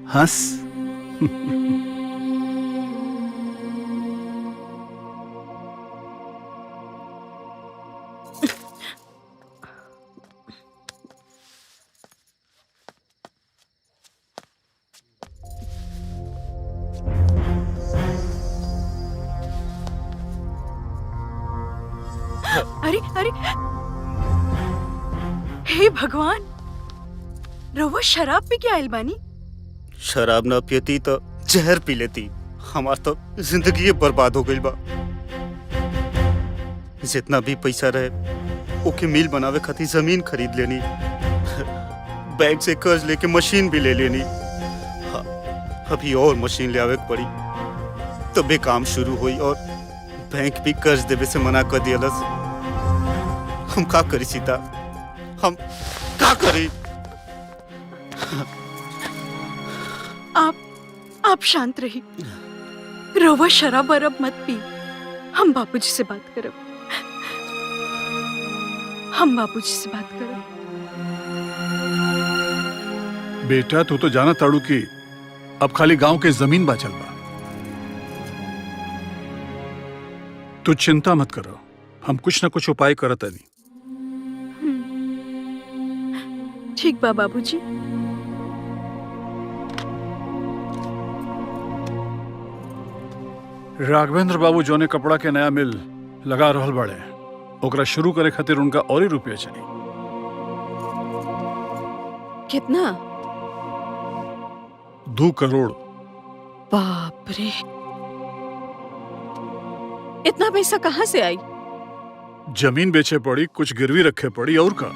हंस। अरे अरे, हे भगवान, रवा शराब पी के आयल बानी? शराब ना पियती तो जहर पी लेती। हमार तो जिंदगी बर्बाद हो गई बा। जितना भी पैसा रहे ओके मिल बनावे खातिर जमीन खरीद लेनी, बैंक से कर्ज लेके मशीन भी ले लेनी। अभी और मशीन ले आवे पड़ी तबे काम शुरू हुई और बैंक भी कर्ज देवे से मना कर दियलस। हम का करी सीता, हम का करी? आप शांत रही, रवा शराब वरब मत पी। हम बापूजी से बात करब, हम बापूजी से बात करब। बेटा तू तो जाना ताड़ू की अब खाली गांव के जमीन बाचल बा। तू चिंता मत करो, हम कुछ ना कुछ उपाय करत नहीं। ठीक बा बाबूजी। राघवेंद्र बाबू जोने कपड़ा के नया मिल लगा रहल बड़े, ओकरा शुरू करे खातिर उनका और ही रुपया चाहिए। कितना? 2 करोड़। बाप रे, इतना पैसा कहाँ से आई? जमीन बेचे पड़ी, कुछ गिरवी रखे पड़ी और का।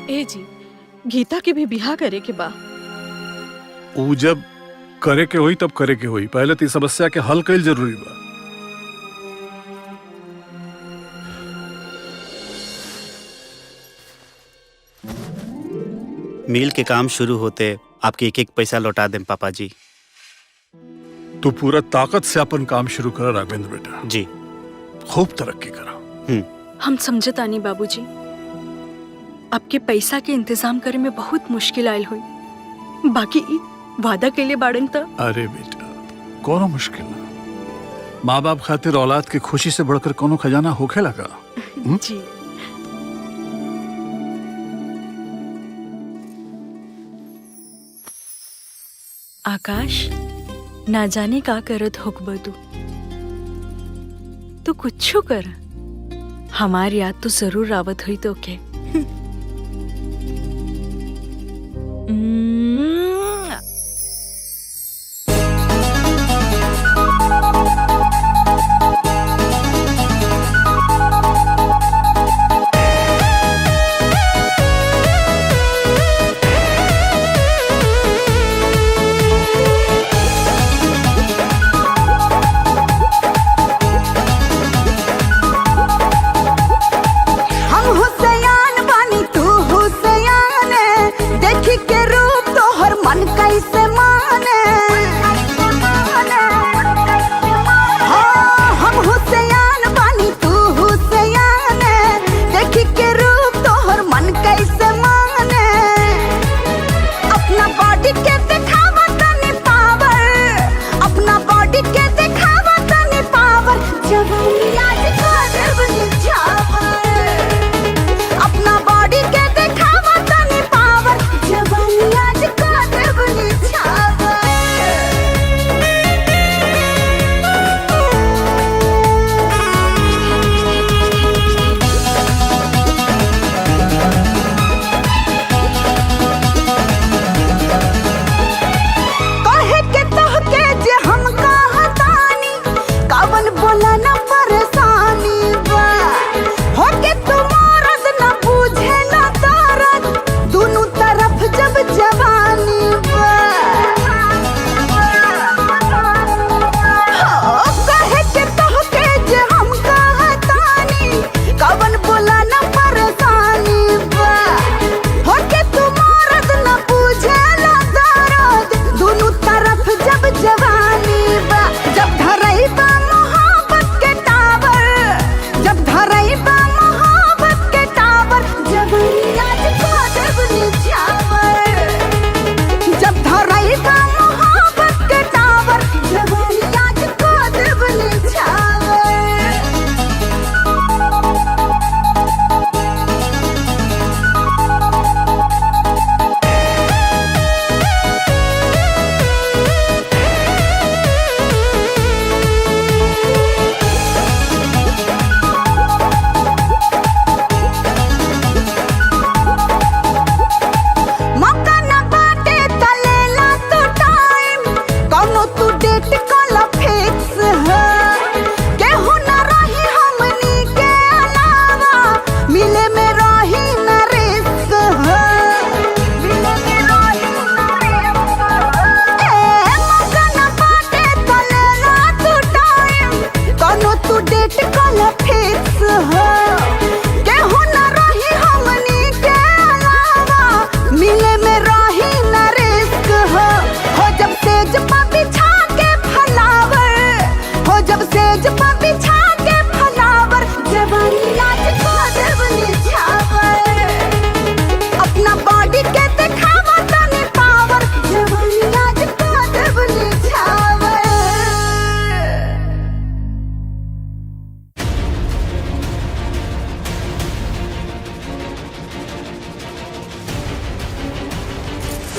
ए जी, गीता के भी बिहार करे के बा। ऊ जब करे के होई तब करे के होई, पहले तो समस्या के हल कईल जरूरी बा। मिल के काम शुरू होते आपके एक एक पैसा लौटा दें पापा जी। तू पूरा ताकत से अपन काम शुरू करा राघवेंद्र बेटा जी। खूब तरक्की करा। हम समझता नहीं बाबूजी, आपके पैसा के इंतजाम करे में बहुत मुश्किल आयल हुई। बाकी वादा के लिए बाड़न था। अरे बेटा कोनो मुश्किल ना, माँ बाप खातिर औलाद की खुशी से बढ़कर कोनो खजाना होखे लगा। जी। आकाश, ना जाने का करत होकबा तू कुछो कर, हमार याद तो जरूर आवत हुई तो के।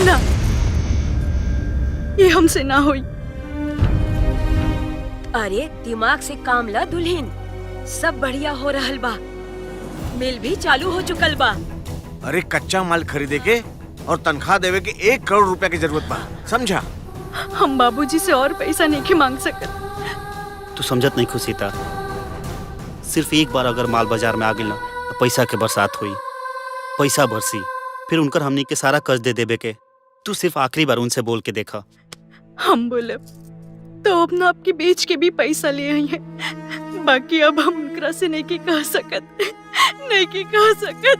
ना, ये हमसे ना हुई। अरे दिमाग से काम ला दुल्हन, सब बढ़िया हो रहल बा, मिल भी चालू हो चुकल बा। अरे कच्चा माल खरीदे के और तनख्वाह देवे के 1 करोड़ रुपया की जरूरत बा, समझा? हम बाबूजी से और पैसा नहीं के मांग सकत। तू समझत नहीं खुशीता, सिर्फ एक बार अगर माल बाजार में आ गई ना तो पैसा के बरसात हुई, पैसा बरसी, फिर उनकर हमनी के सारा कर्ज दे देबे के। तू सिर्फ आखिरी बार उनसे बोल के देखा। हम बोले तो अपना आपकी बेच के भी पैसा ले आई है, बाकी अब हम उनकरा से नहीं की कह सकत, नहीं की कह सकत।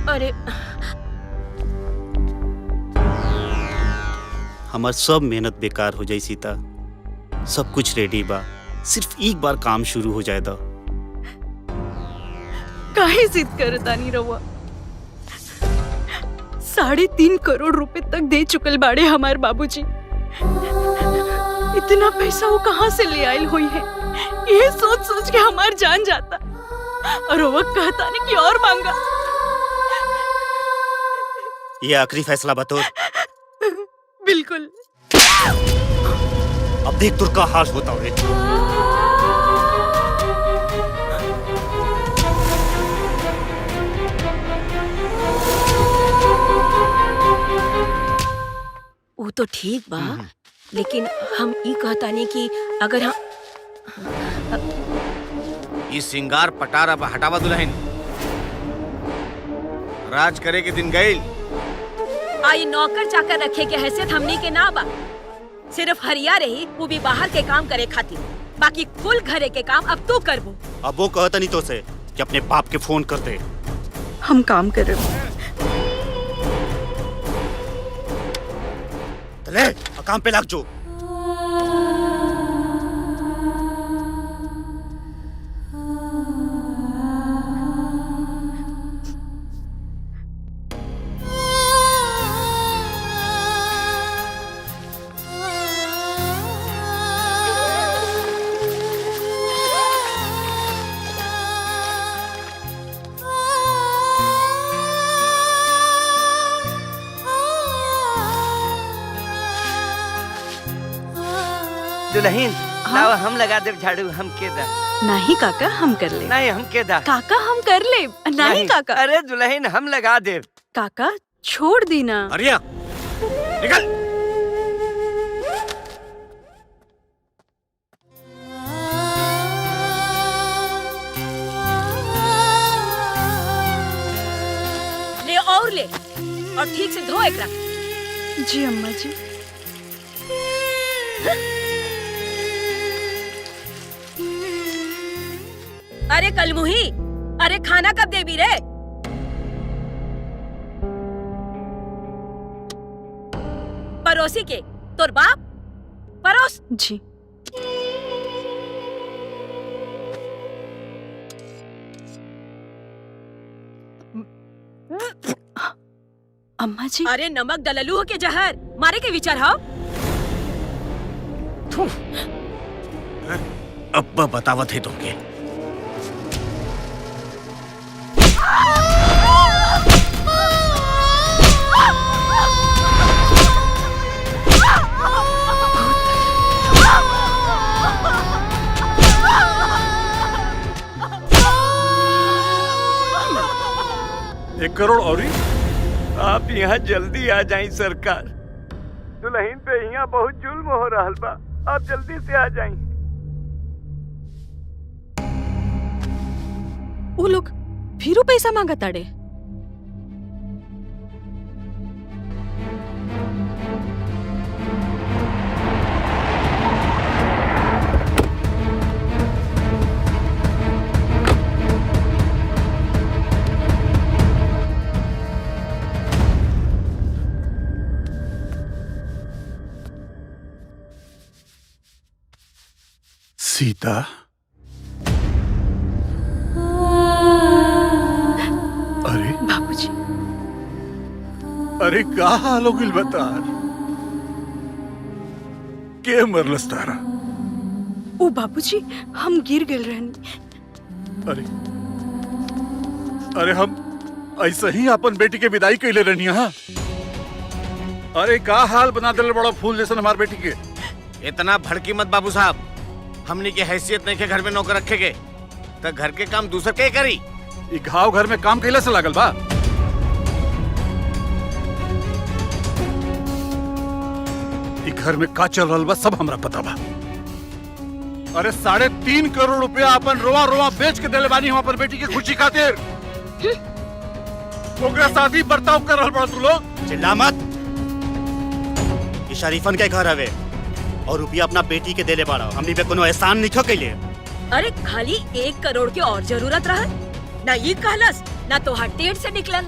अरे हमार सब मेहनत बेकार हो जाई सीता, सब कुछ रेडी बा, सिर्फ एक बार काम शुरू हो जाए दा। काहे जिद करता नहीं रहुआ? 3.5 करोड़ रुपए तक दे चुकल बाड़े हमारे बाबूजी। इतना पैसा वो कहाँ से ले आयल हुई है, ये सोच सोच के हमार जान जाता, और वो कहता नहीं कि और मांगा। ये आखिरी फैसला बतौर। बिल्कुल। अब देख तुर का हाल होता है। वो तो ठीक बा, लेकिन हम ई कहता नहीं कि अगर हम ये सिंगार पटारा हटावा दुल्हन, राज करे के दिन गईल। आई नौकर चाकर रखे के हैसियत हमनी के ना बा, सिर्फ हरिया रही, वो भी बाहर के काम करे खातिर, बाकी कुल घरे के काम अब तू करबो। अब वो कहता नहीं तो से कि अपने बाप के फोन कर दे। हम काम कर रहे। ले काम पे लग जो। दुल्हन लाओ हम लगा देव झाड़ू, हम के दा। नहीं काका, हम कर ले। नहीं हम के दा। काका हम कर ले। नहीं काका। अरे दुल्हन हम लगा देव। काका छोड़ दी ना। अरिया निकल। ले और ले, और ठीक से धो एकरा। जी अम्मा जी। अरे कलमुही, अरे खाना कब देबी रे? परोसी के तोर बाप परोस। जी। अम्मा जी। अरे नमक डललू हो के जहर मारे के विचार हो? अब्बा बतावत है तुमके। एक करोड़ और ही? आप यहाँ जल्दी आ जाएं सरकार, दुल्हन पे यहाँ बहुत जुल्म हो रहा बा, आप जल्दी से आ जाएं। वो लोग फिर पैसा मांगा ताड़े। सीता, अरे बाबूजी। अरे का हाल हो गिल बता, के मरलस तारा? ओ बाबूजी, हम गिर गए रहनी। अरे अरे हम ऐसे ही अपन बेटी के विदाई कैले रहनी है। अरे का हाल बना दिल बड़ा फूल जैसा हमार बेटी के। इतना भड़की मत बाबू साहब, हमने की हैसियत नहीं के घर में नौकर रखे गए, तो घर के काम दूसर के करी। ये घाव घर में काम कैला से लागल बा। ये घर में का चल रहल बा सब हमरा पता बा। अरे 3.5 करोड़ रुपया अपन रोआ रोआ बेच के दिले बानी हम अपन बेटी की खुशी खातिर। ओकरा शादी बर्ताव कर रहल बड़ा तू लोग। चिल्ला मत। ये शरीफन के घर हवे और रुपया अपना बेटी के देले बाड़ा। हमनी पे कोनो एहसान नहीं कैले। अरे खाली 1 करोड़ के और जरूरत रहा ना, ये कहलस ना तो टेढ़ से निकलल।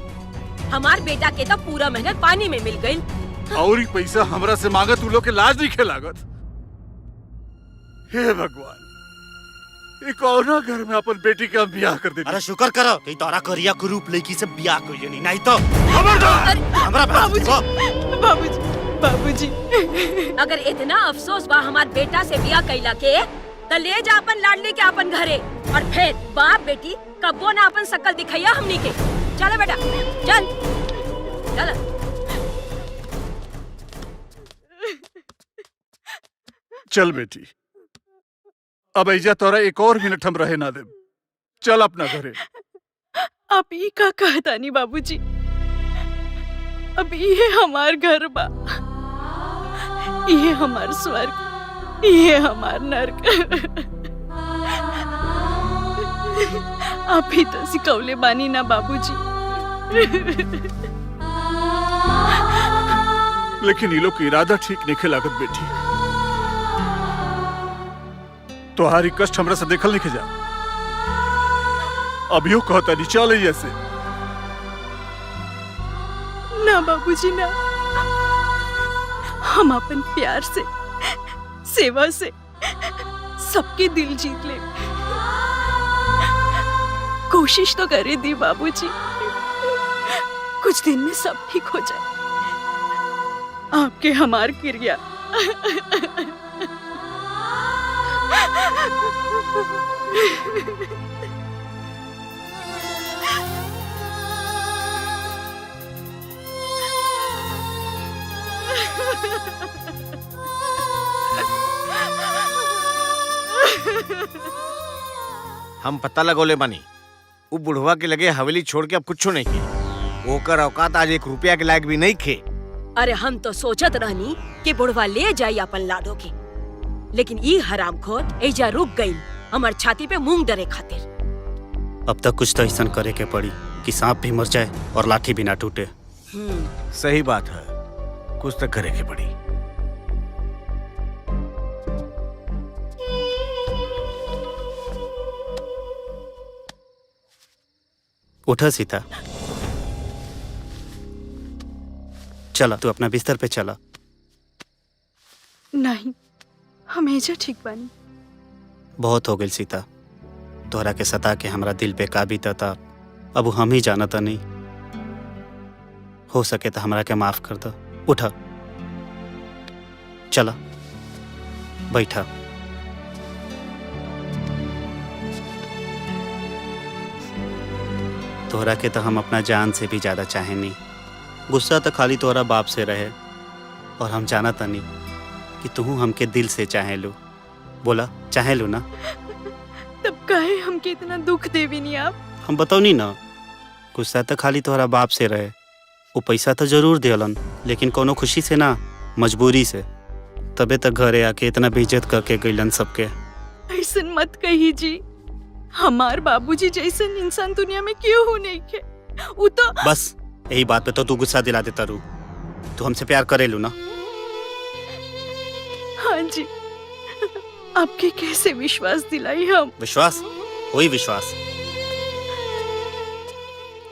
हमार बेटा के तो पूरा मेहनत पानी में मिल गई। और ही पैसा हमरा से मांगत तू लोग के लाज नहीं खेलागत। हे भगवान, ये कौना घर में अपन बेटी का ब्याह कर दे। अरे शुक्र करो कि तोरा करिया कुरूप लड़की से ब्याह कइले नहीं तो खबरदार। हमरा बाबूजी अगर इतना अफसोस बा हमार बेटा से बिया कैला के, तो ले जा अपन लाडली के अपन घरे और फिर बाप बेटी कब्बो ना अपन शकल दिखैया हमनी के। चलो बेटा चल चल। चल बेटी, अब ऐजा तोरा एक और मिनट हम रहे ना दे। चल अपना घरे। आप ये का कहता नहीं बाबूजी, अब ये हमार घर बा, ये हमार स्वर्ग, ये हमार नर्क। आप ही तो सिखौले बानी ना बाबूजी। लेकिन ये लोग के इरादा ठीक नहीं लागत बेटी। तुम्हारी कष्ट हमरा से देखल नहीं जा। अभियो कहता नहीं चल ऐसे। ना बाबूजी ना, हम अपन प्यार से, सेवा से सबके दिल जीत ले। कोशिश तो करे दी बाबूजी, कुछ दिन में सब ठीक हो जाए। आपके हमार क्रिया। हम पता लगोले बानी, वो बुढ़वा के लगे हवेली छोड़ के अब कुछ नहीं की। ओकर औकात आज 1 रुपया के लायक भी नहीं खे। अरे हम तो सोचत रहनी कि बुढ़वा ले जाई अपन लाडो के, लेकिन ई हरामखोर एजा रुक गई हमार छाती पे मूंग डरे खातिर। अब तक कुछ तो ऐसा करे के पड़ी कि सांप भी मर जाए और लाठी भी ना टूटे। सही बात है, कुछ तो करे के पड़ी। उठा सीता, चला तू अपना बिस्तर पे चला। नहीं, हमेशा ठीक बानी। बहुत हो गई सीता, तोहरा के सता के हमरा दिल पे का बीता था अब हम ही जाना था नहीं। हो सके तो हमरा के माफ कर दो। उठा, चला बैठा। तोहरा के तो हम अपना जान से भी ज्यादा चाहे नहीं। गुस्सा तो खाली तोहरा बाप से रहे और हम जाना था नहीं कि तू हमके दिल से चाहे लो। बोला चाहे लो ना? तब काहे हमके इतना दुख देवी नहीं आप? हम बताओ नहीं ना, गुस्सा तो खाली तोहरा बाप से रहे। वो पैसा तो जरूर देलन, लेकिन कोनो खुशी से ना, मजबूरी से। तबे तक घरे आके इतना बेइज्जत करके गइलन सबके। ऐसन मत कही जी, हमार बाबूजी जैसन इंसान दुनिया में क्यों हो नहीं के। वो तो बस यही बात पे तो तू गुस्सा दिला देता रू। तू हमसे प्यार करे लू ना? हाँ जी, आपके कैसे विश्वास दिलाई हम? विश्वास? वही विश्वास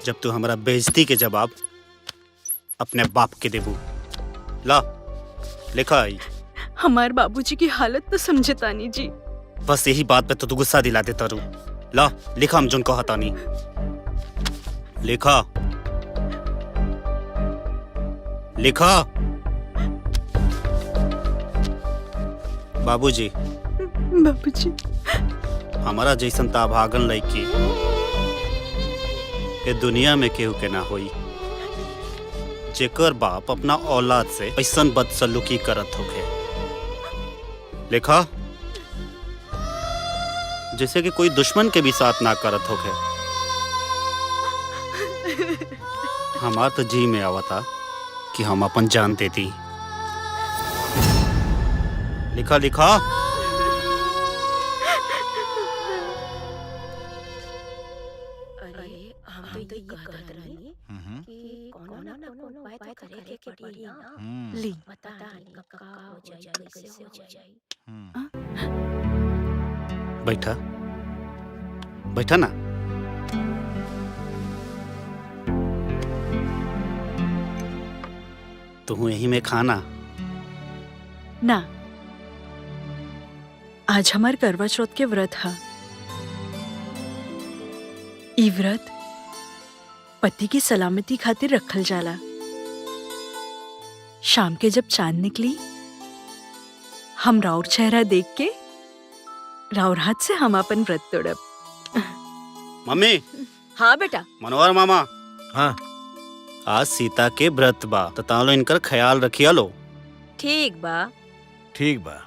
जब तू हमारा बेइज्जती के जवाब अपने बाप के देबू। ला लिखा आई। हमार बाबूजी की हालत तो समझे तानी जी। बस यही बात पे तो तू गुस्सा दिला देता रू। ला लिखा, हम जिनको हता नहीं लिखा। लिखा। बाबूजी, बाबूजी हमारा जैसन ताभागन लड़की ये दुनिया में केहू के ना होई जेकर बाप अपना औलाद से ऐसन बदसलूकी करत होखे। लिखा जैसे कि कोई दुश्मन के भी साथ ना करत होखे। हमार तो जी में आवता कि हम अपन जान देती। लिखा लिखा अरे हम तो ये कहत रहनी कि कोनो ना कोनो उपाय तो करे के पड़ी ना। ली पता नहीं कब का हो जाए, कैसे हो जाए। बैठा बैठा ना। तू यही में खाना ना। आज हमार करवा चौथ के व्रत है। ई व्रत पति की सलामती खातिर रखल जाला। शाम के जब चांद निकली हम राउर चेहरा देख के राउर हाथ से हम अपन व्रत तोड़ब। मम्मी हाँ बेटा। मनोहर मामा हाँ आज सीता के व्रत बा तो तालो इनकर ख्याल रखिया लो। ठीक बा। ठीक बा।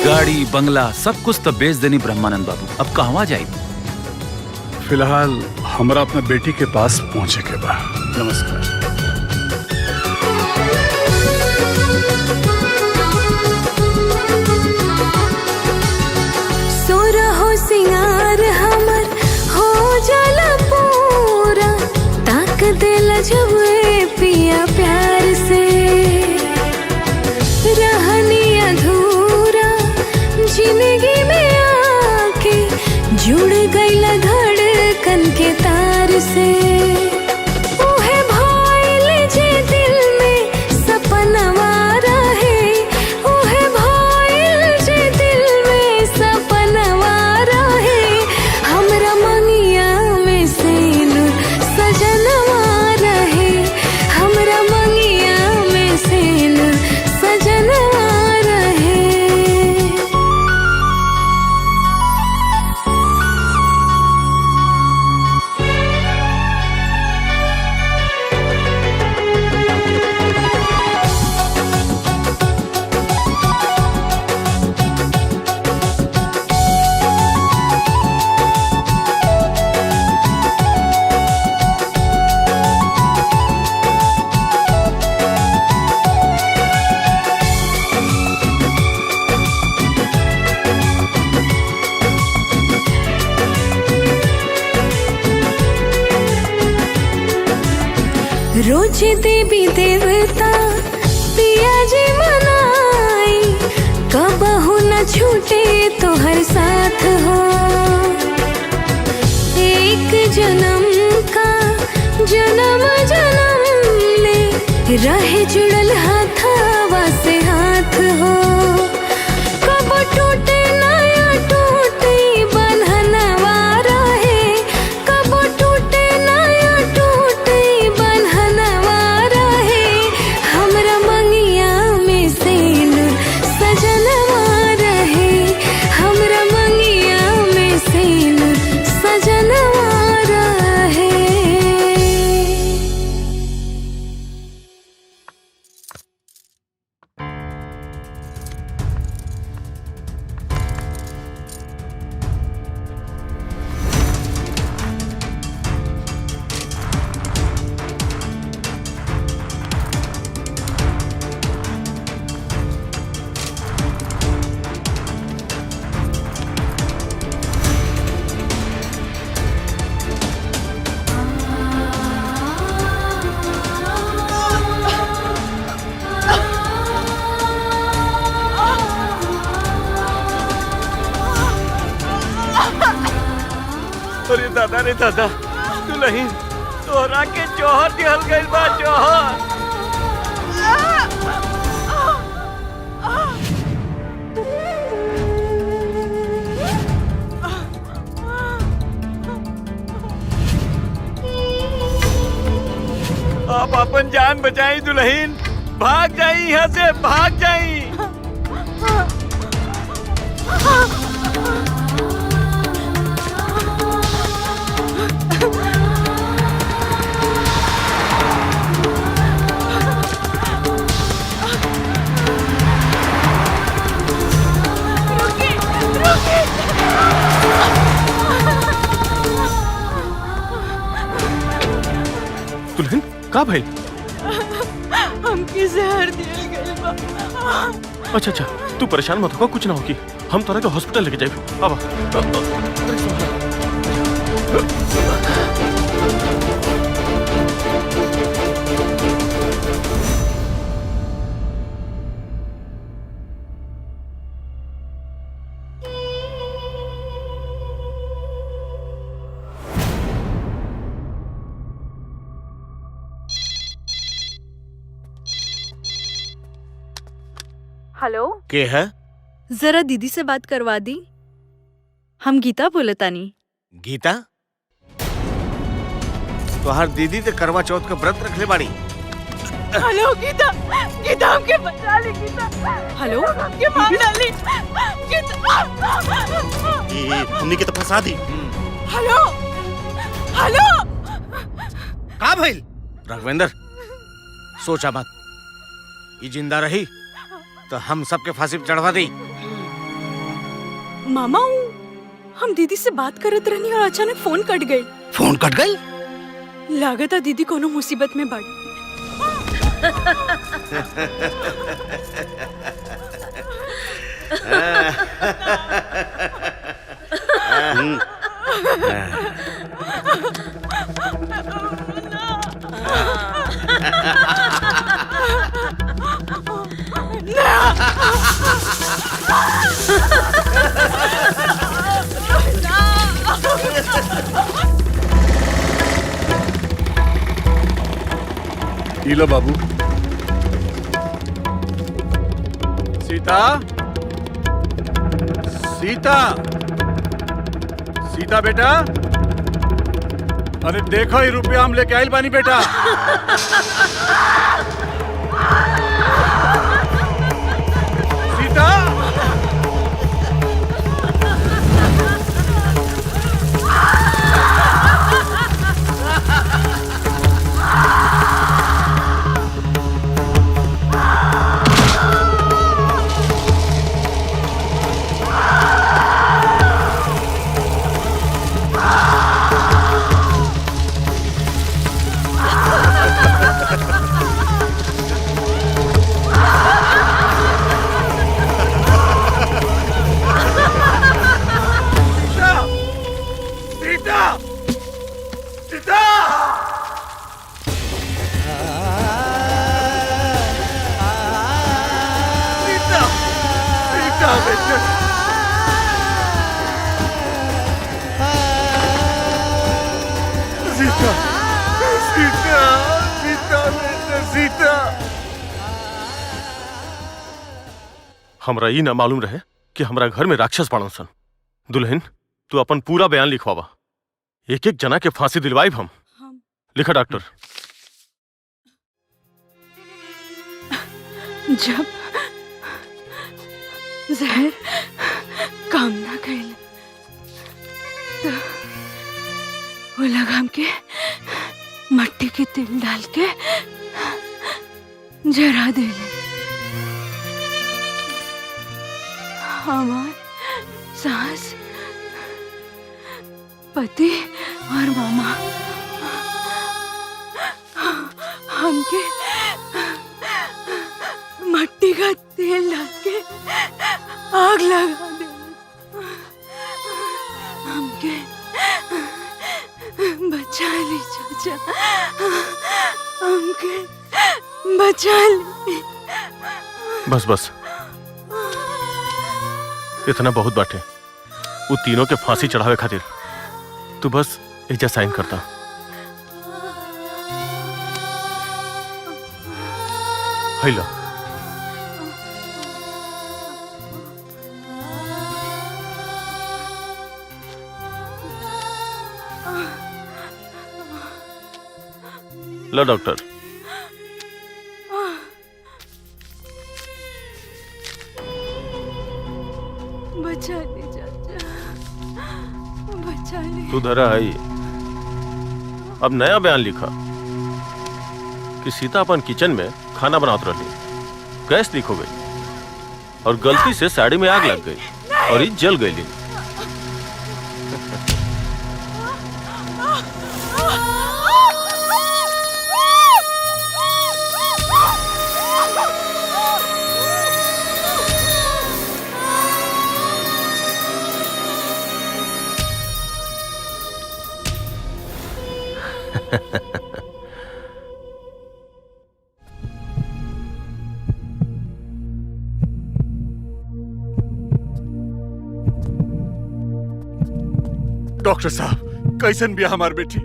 गाड़ी बंगला सब कुछ तो बेच देनी ब्रह्मानंद बाबू। अब कहवा जाई? फिलहाल हमरा अपना बेटी के पास पहुंचे के बा। नमस्कार। सोरहो सिंगार हमर हो जाला पूरा, ताक देला जब पिया प्यार से। रहनी अधूरा जिंदगी में आके जुड़ गईला धड़कन के तार से। उहे भइल जे दिल में सपनवा रहे, उहे भइल जे दिल में सपनवा रहे। हमरा मंगिया में सिनुर सजनवा रहे, हमरा मंगिया में सिनुर सजनवा रहे। रोज देवी देवता पिया जी मनाई, कबहू न छूटे तो हर साथ हो। एक जन्म का जन्म जन्म ले रहे जुड़ल हाथवा से हाथ हो। कब टूटे नया टूटे बंधनवा रहे, कब टूटे नया टूटे बंधनवा रहे। हमरा मंगिया में सिनुर सजनवा रहे, अरे दादा रे दादा, दुल्हन तोहरा के जौहर दिहल गइल बा, जौहर। आप अपन जान बचाई दुल्हन, भाग जाई यहाँ से, भाग जाई। दुल्हन का भाई? हमके जहर दिया गइल बा। अच्छा अच्छा, तू परेशान मत हो, कुछ ना होगी। हम तोरा के हॉस्पिटल लेके जाए। अब हेलो, के है? जरा दीदी से बात करवा दी। हम गीता बोलतानी। गीता? तो हर दीदी ते करवा चौथ का व्रत रख ले बाड़ी। हेलो गीता, गीता हमके बचा ले गीता। हेलो, हमके मार डाली गीता। ये हमने के तो फंसा दी। Hello, hello. का भइल? राघवेंद्र, सोचा मत, ये जिंदा रही तो हम सबके फांसी पे चढ़वा दी। मामा, हम दीदी से बात करत रहनी और अचानक फोन कट गई। फोन कट गई? लागत है दीदी कोनो मुसीबत में बाड़ी। लो बाबू। सीता, सीता, सीता बेटा, अरे देखो ये रुपया हम लेके आइल बानी बेटा। सीता, हमरा ई ना मालूम रहे कि हमरा घर में राक्षस बाड़न सन। दुल्हन, तू अपन पूरा बयान लिखवावा। एक एक जना के फांसी दिलवाइब हम। लिखा डॉक्टर। जब जहर काम ना कैल तो वो लगाम के मट्टी के तेल डाल के जरा देले। हमार सास, पति और मामा हमके मट्टी का तेल डाल के आग लगा दे। हमके बचा ली चाचा, हमके बचा ली। बस बस, इतना बहुत बाटे। वो तीनों के फांसी चढ़ावे खातिर तू बस एजा साइन करता। हैला लो डॉक्टर। बचा ले चाचा, बचा ले। तू धरा आई। अब नया बयान लिखा कि सीता अपन किचन में खाना बनाते रही, गैस लीक हो गई और गलती से साड़ी में आग लग गई और ये जल गई। डॉक्टर साहब कैसन बिया हमार बेटी?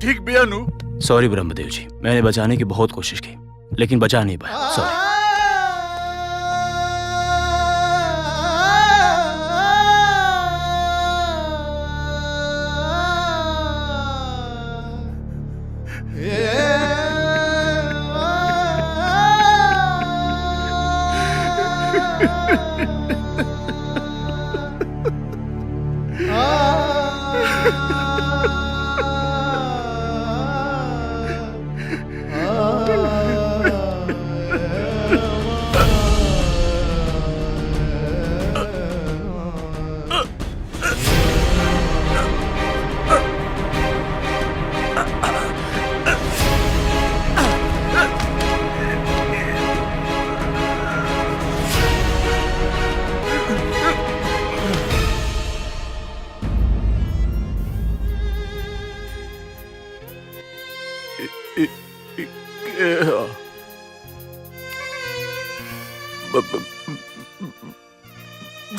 ठीक बिया नु? सॉरी ब्रह्मदेव जी, मैंने बचाने की बहुत कोशिश की लेकिन बचा नहीं पाया। सॉरी।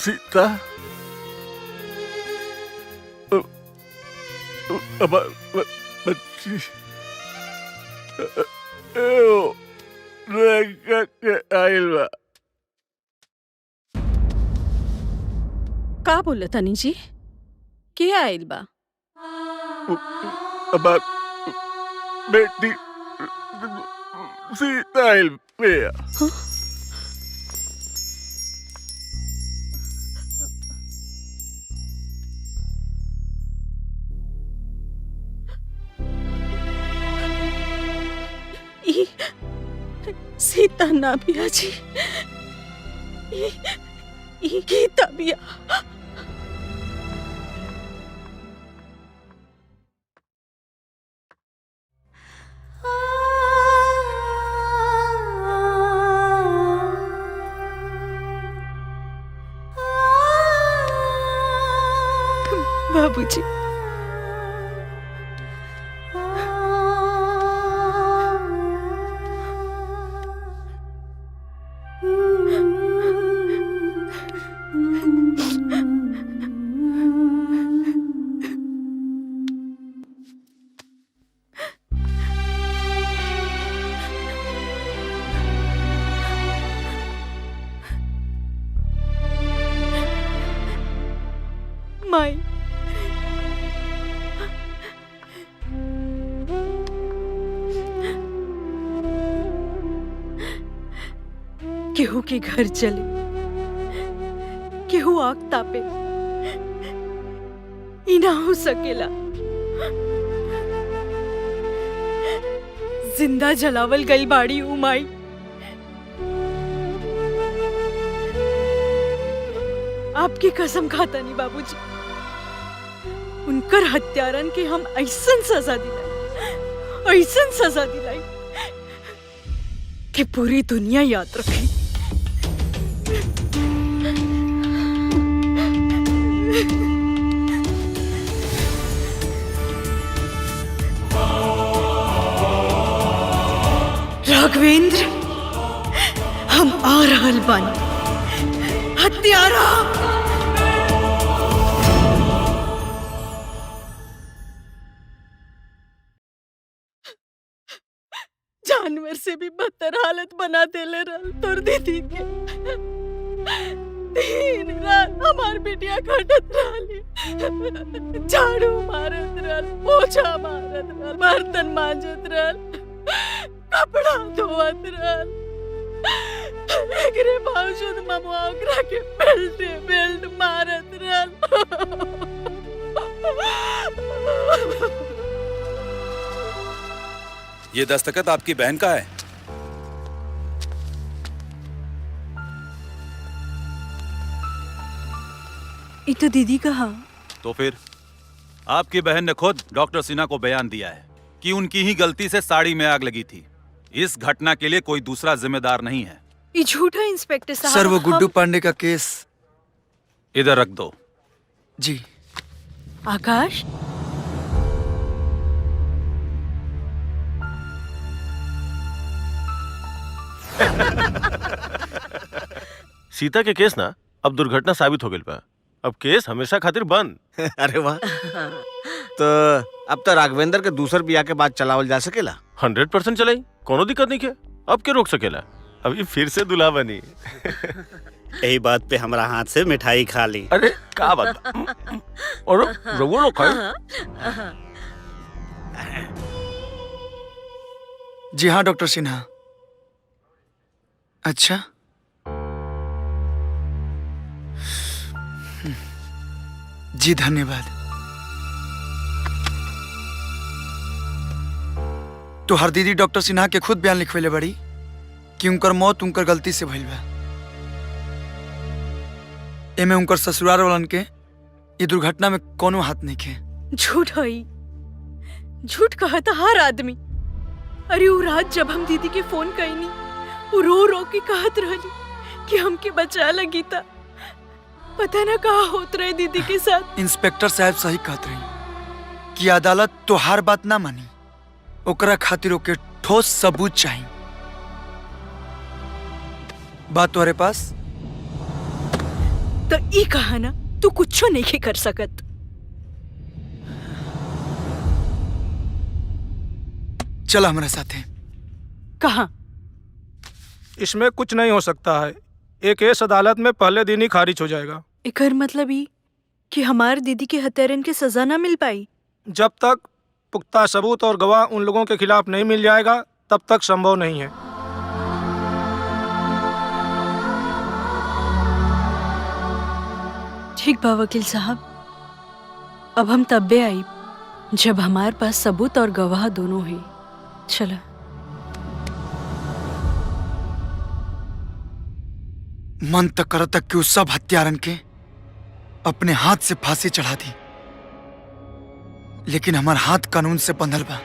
सीता बच्ची का बोला तनी जी? के आइल बा? बेटी सीता आइल बिया। सीता ना बिया जी, गीता बिया। बाबूजी, माई केहू के घर चले, केहू आग तापे, ई ना हो सकेला। जिंदा जलावल गई बाड़ी उमाई। आपकी कसम खाता नहीं बाबूजी, उनकर हत्यारन के हम ऐसन सजा दिलाई कि पूरी दुनिया याद रखे। राघवेंद्र, हम आ रहल बानी। हत्यारा ऊपर से भी बदतर हालत बना देले रहल तोर दीदी के। दिन रात हमार बेटिया खटत रहली, झाड़ू मारत रहल, पोछा मारत रहल, बर्तन मांजत रहल, कपड़ा धोवत रहल। एकरे बावजूद ममुआ ओकरा के बेल्ट मारत रहल। ये दस्तखत आपकी बहन का है? ये तो दीदी का। हाँ। तो फिर आपकी बहन ने खुद डॉक्टर सिन्हा को बयान दिया है कि उनकी ही गलती से साड़ी में आग लगी थी। इस घटना के लिए कोई दूसरा जिम्मेदार नहीं है। ये झूठा इंस्पेक्टर साहब। सर, वो गुड्डू पांडे का केस इधर रख दो। जी। आकाश, सीता के केस ना अब दुर्घटना साबित हो गई बा। अब केस हमेशा खातिर बंद। अरे वाह। तो अब तो राघवेंद्र के दूसर बिया के बाद चलावल जा सकेला। 100% चलाई, कोनो दिक्कत नहीं के। अब के रोक सकेला? अभी फिर से दूल्हा बनी। यही बात पे हमारा हाथ से मिठाई खा ली। अरे क्या बात। और रघुआ लोग खाए। जी हाँ डॉक्टर सिन्हा। अच्छा, जी धन्यवाद। तो हर दीदी डॉक्टर सिन्हा के खुद बयान लिखवेले बड़ी कि उनकर मौत उनकर गलती से भइल बा। एमे उनकर ससुराल वालन के ये दुर्घटना में कोनो हाथ नहीं खे। झूठ होई, झूठ कहता हर आदमी। अरे वो रात जब हम दीदी के फोन कईनी, वो रो रो के कहत रहली कि हमके बचा लगी था। पता ना कहा होत रहे दीदी के साथ। इंस्पेक्टर साहब सही कहत रही कि अदालत तो हर बात ना मानी, ओकरा खातिर ओके ठोस सबूत चाहिए। बात तुम्हारे पास? तो ई कहा ना तू कुछ नहीं कर सकत। चल हमारे साथ है। कहा? इसमें कुछ नहीं हो सकता है। एक केस अदालत में पहले दिन ही खारिज हो जाएगा। एकर मतलब ही कि हमार दीदी के हत्यारन के सजा ना मिल पाई। जब तक पुख्ता सबूत और गवाह उन लोगों के खिलाफ नहीं मिल जाएगा तब तक संभव नहीं है। ठीक बा वकील साहब, अब हम तब्बे आई जब हमारे पास सबूत और गवाह दोनों हैं। चला। मन तक करता कि उस सब हत्यारन के अपने हाथ से फांसी चढ़ा दी, लेकिन हमार हाथ कानून से बंधल बा।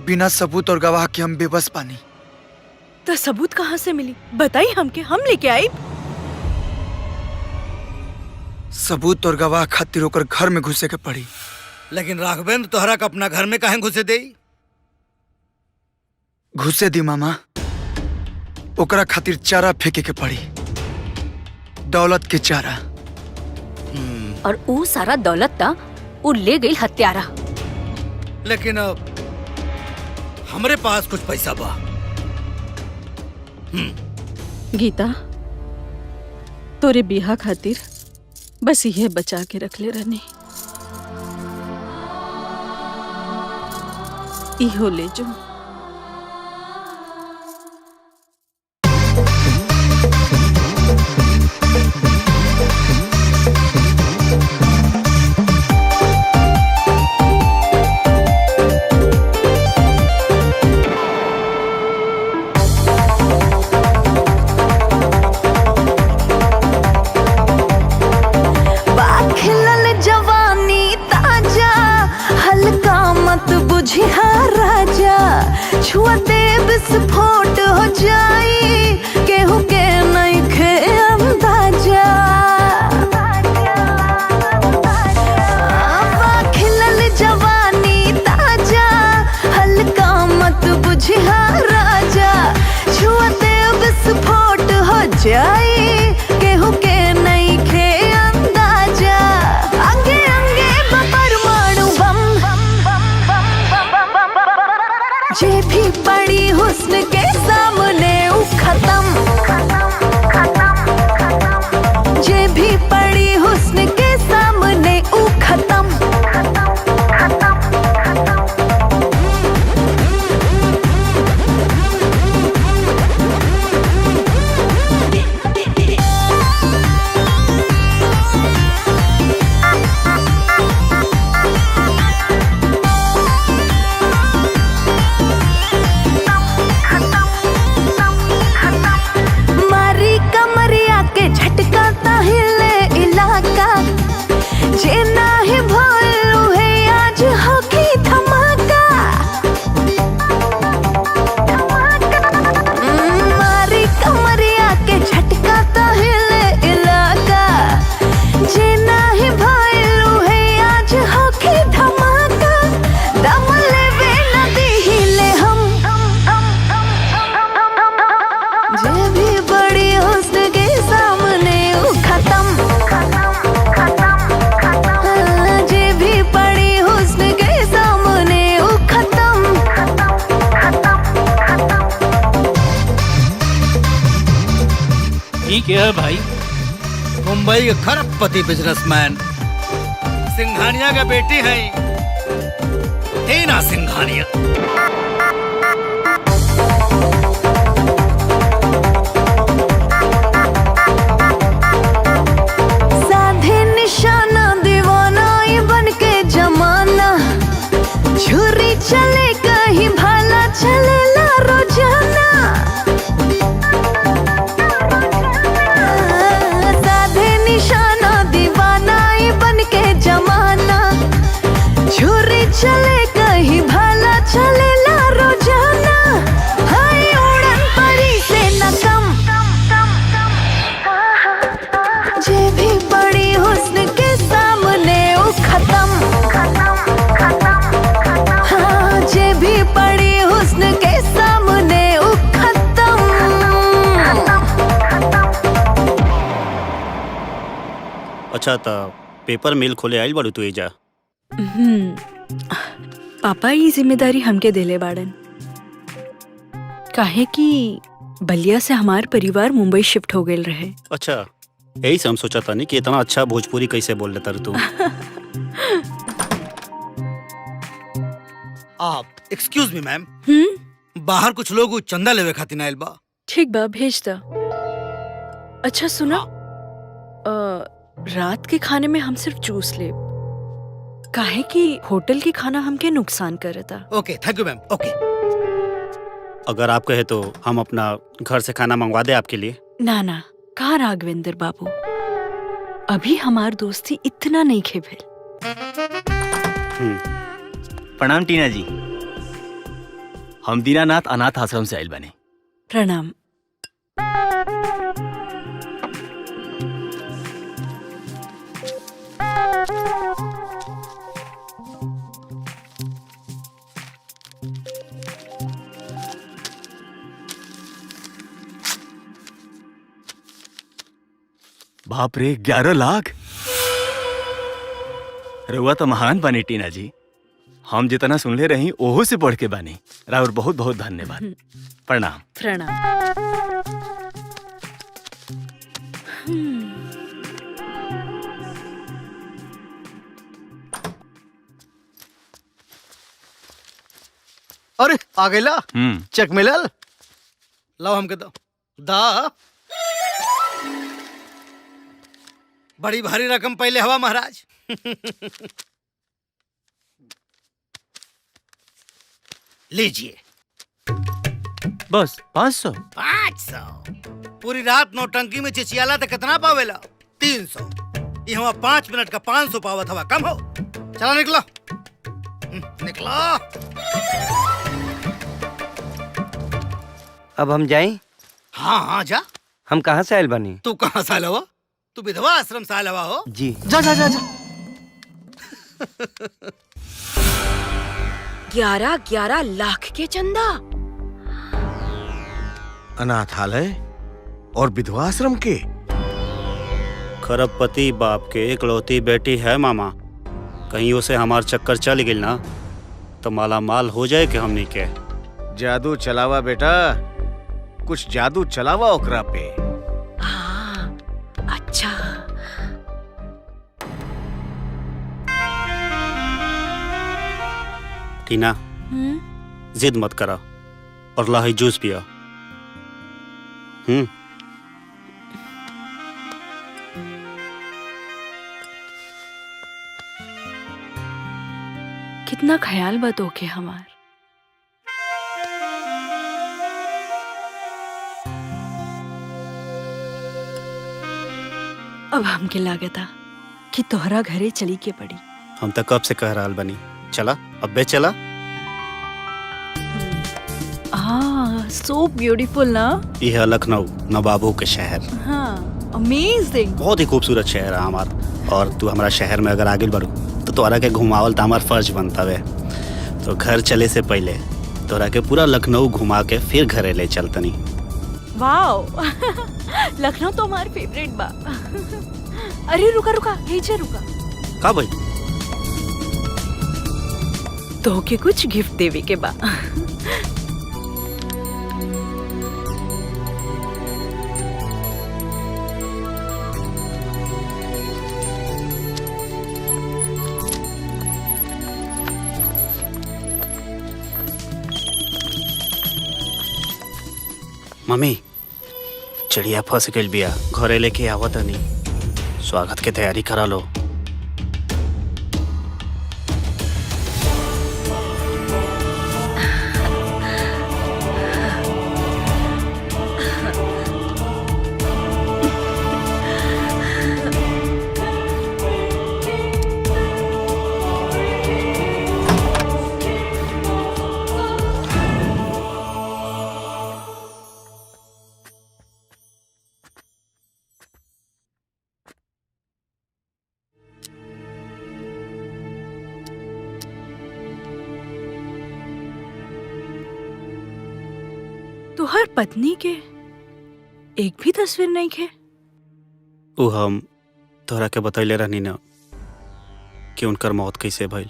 बिना सबूत और गवाह के हम बेबस पानी। तो सबूत कहाँ से मिली बताई हमके, हम लेके आई। सबूत और गवाह खातिर होकर घर में घुसे के पड़ी। लेकिन राघवेंद्र तोहरा के अपना घर में काहे घुसे दे? घुसे दी मामा, ओकरा खातिर चारा फेंके के पड़ी, दौलत के चारा। और वो सारा दौलत ता वो ले गई हत्यारा। लेकिन अब हमरे पास कुछ पैसा बा। गीता, तोरे बिहा खातिर बस ये बचा के रख ले रहने। इहो ले जो। छुआ दे विस्फोट हो जाई, केहू के नहीं खे अंदाजा। खिलल जवानी ताजा, हल्का मत बुझिया राजा। छुआ दे विस्फोट हो जाई, केहू के नहीं खे अंदाजा। अंगे अंगे परमाणु बम, जे भी पड़ी क्या है भाई? मुंबई के खरबपति बिजनेसमैन सिंघानिया का बेटी है टीना सिंघानिया। साधे निशाना दीवाना ये बन के जमाना, छुरी चले कहीं भाला चलेला रोजाना। साधे निशाना दीवाना ये बन के जमाना, छुरी चले कहीं भाला चलेला रोजाना। हाय उड़न परी से न कम, जे भी बड़ी हुस्न के सामने वो खत्म। हाँ, जे भी बड़ी हुस्न के सामने वो खत्म। अच्छा तो पेपर मिल खोले आइल बाड़ू तू एजा? पापा ये जिम्मेदारी हमके देले बाड़न, काहे कि बलिया से हमार परिवार मुंबई शिफ्ट हो गए रहे। अच्छा, यही से हम सोचा था नहीं कि इतना अच्छा भोजपुरी कैसे बोल लेता रे तू। आप एक्सक्यूज मी मैम, बाहर कुछ लोग चंदा लेवे खातिर आइल बा। ठीक बा, भेज दा। अच्छा सुना, रात के खाने में हम सिर्फ जूस ले, काहे कि होटल की खाना हमके नुकसान करता। ओके, थैंक यू मैम। ओके, अगर आप कहे तो हम अपना घर से खाना मंगवा दे आपके लिए। ना ना, कहाँ राघवेंद्र बाबू, अभी हमार दोस्ती इतना नहीं खेभेल। प्रणाम टीना जी, हम दीनानाथ अनाथ आश्रम से आइल बने। प्रणाम। बाप रे, 11 लाख! रउआ तो महान बानी टीना जी, हम जितना सुनले रही ओहो से बढ़ के बानी। राउर बहुत बहुत धन्यवाद। प्रणाम। प्रणाम। अरे आ गईला, चेक मिलल। लाओ हमके दो। दा बड़ी भारी रकम पहले हवा महाराज। लीजिए। बस 500? 500? पूरी रात नौटंकी में चिचियाला तो कितना पावेला? 300। ये हवा 5 मिनट का 500 पावत हवा, कम हो। चलो निकलो, निकलो। अब हम जाएं? हाँ हाँ जा। हम कहाँ से आयल बनी? तू कहाँ से आयल हुआ? तू विधवा आश्रम से आयल हुआ हो? जी। जा जा जा जा। 11 लाख के चंदा। अनाथालय और विधवा आश्रम के? खरबपति बाप के इकलौती बेटी है मामा, कहीं उसे हमार चक्कर चल गई ना तो माला माल हो जाए कि हमनी के। जादू चलावा बेटा, कुछ जादू चलावा ओकरा पे। हाँ, अच्छा। टीना, जिद मत करा और लाही जूस पिया। कितना ख्याल बतो के हमार। अब हमके लागता कि तोहरा घरे चली के पड़ी। हम तो कब से कह रहा बनी, चला अब बे चला। सो ब्यूटीफुल ना। यह है लखनऊ, नवाबों के शहर। हाँ, अमेजिंग। बहुत ही खूबसूरत शहर है हमार। और तू हमारा शहर में अगर आगे बढ़ू तो तोरा के घुमावल तो हमार फर्ज बनता है। तो घर चले से पहले तोरा के पूरा लखनऊ घुमा के फिर घरे ले चलतनी। वाओ, लखनऊ तो हमार फेवरेट बा। अरे रुका रुका, नीचे रुका। का भाई? तो के कुछ गिफ्ट देवे के बा। मम्मी चिड़िया फंस गई बिया, घरे लेके आवत नहीं। स्वागत के तैयारी करा लो। तुहर पत्नी के एक भी तस्वीर नहीं खे? उ हम तोहरा के बतैले रहनी ना कि उनकर मौत कैसे भइल।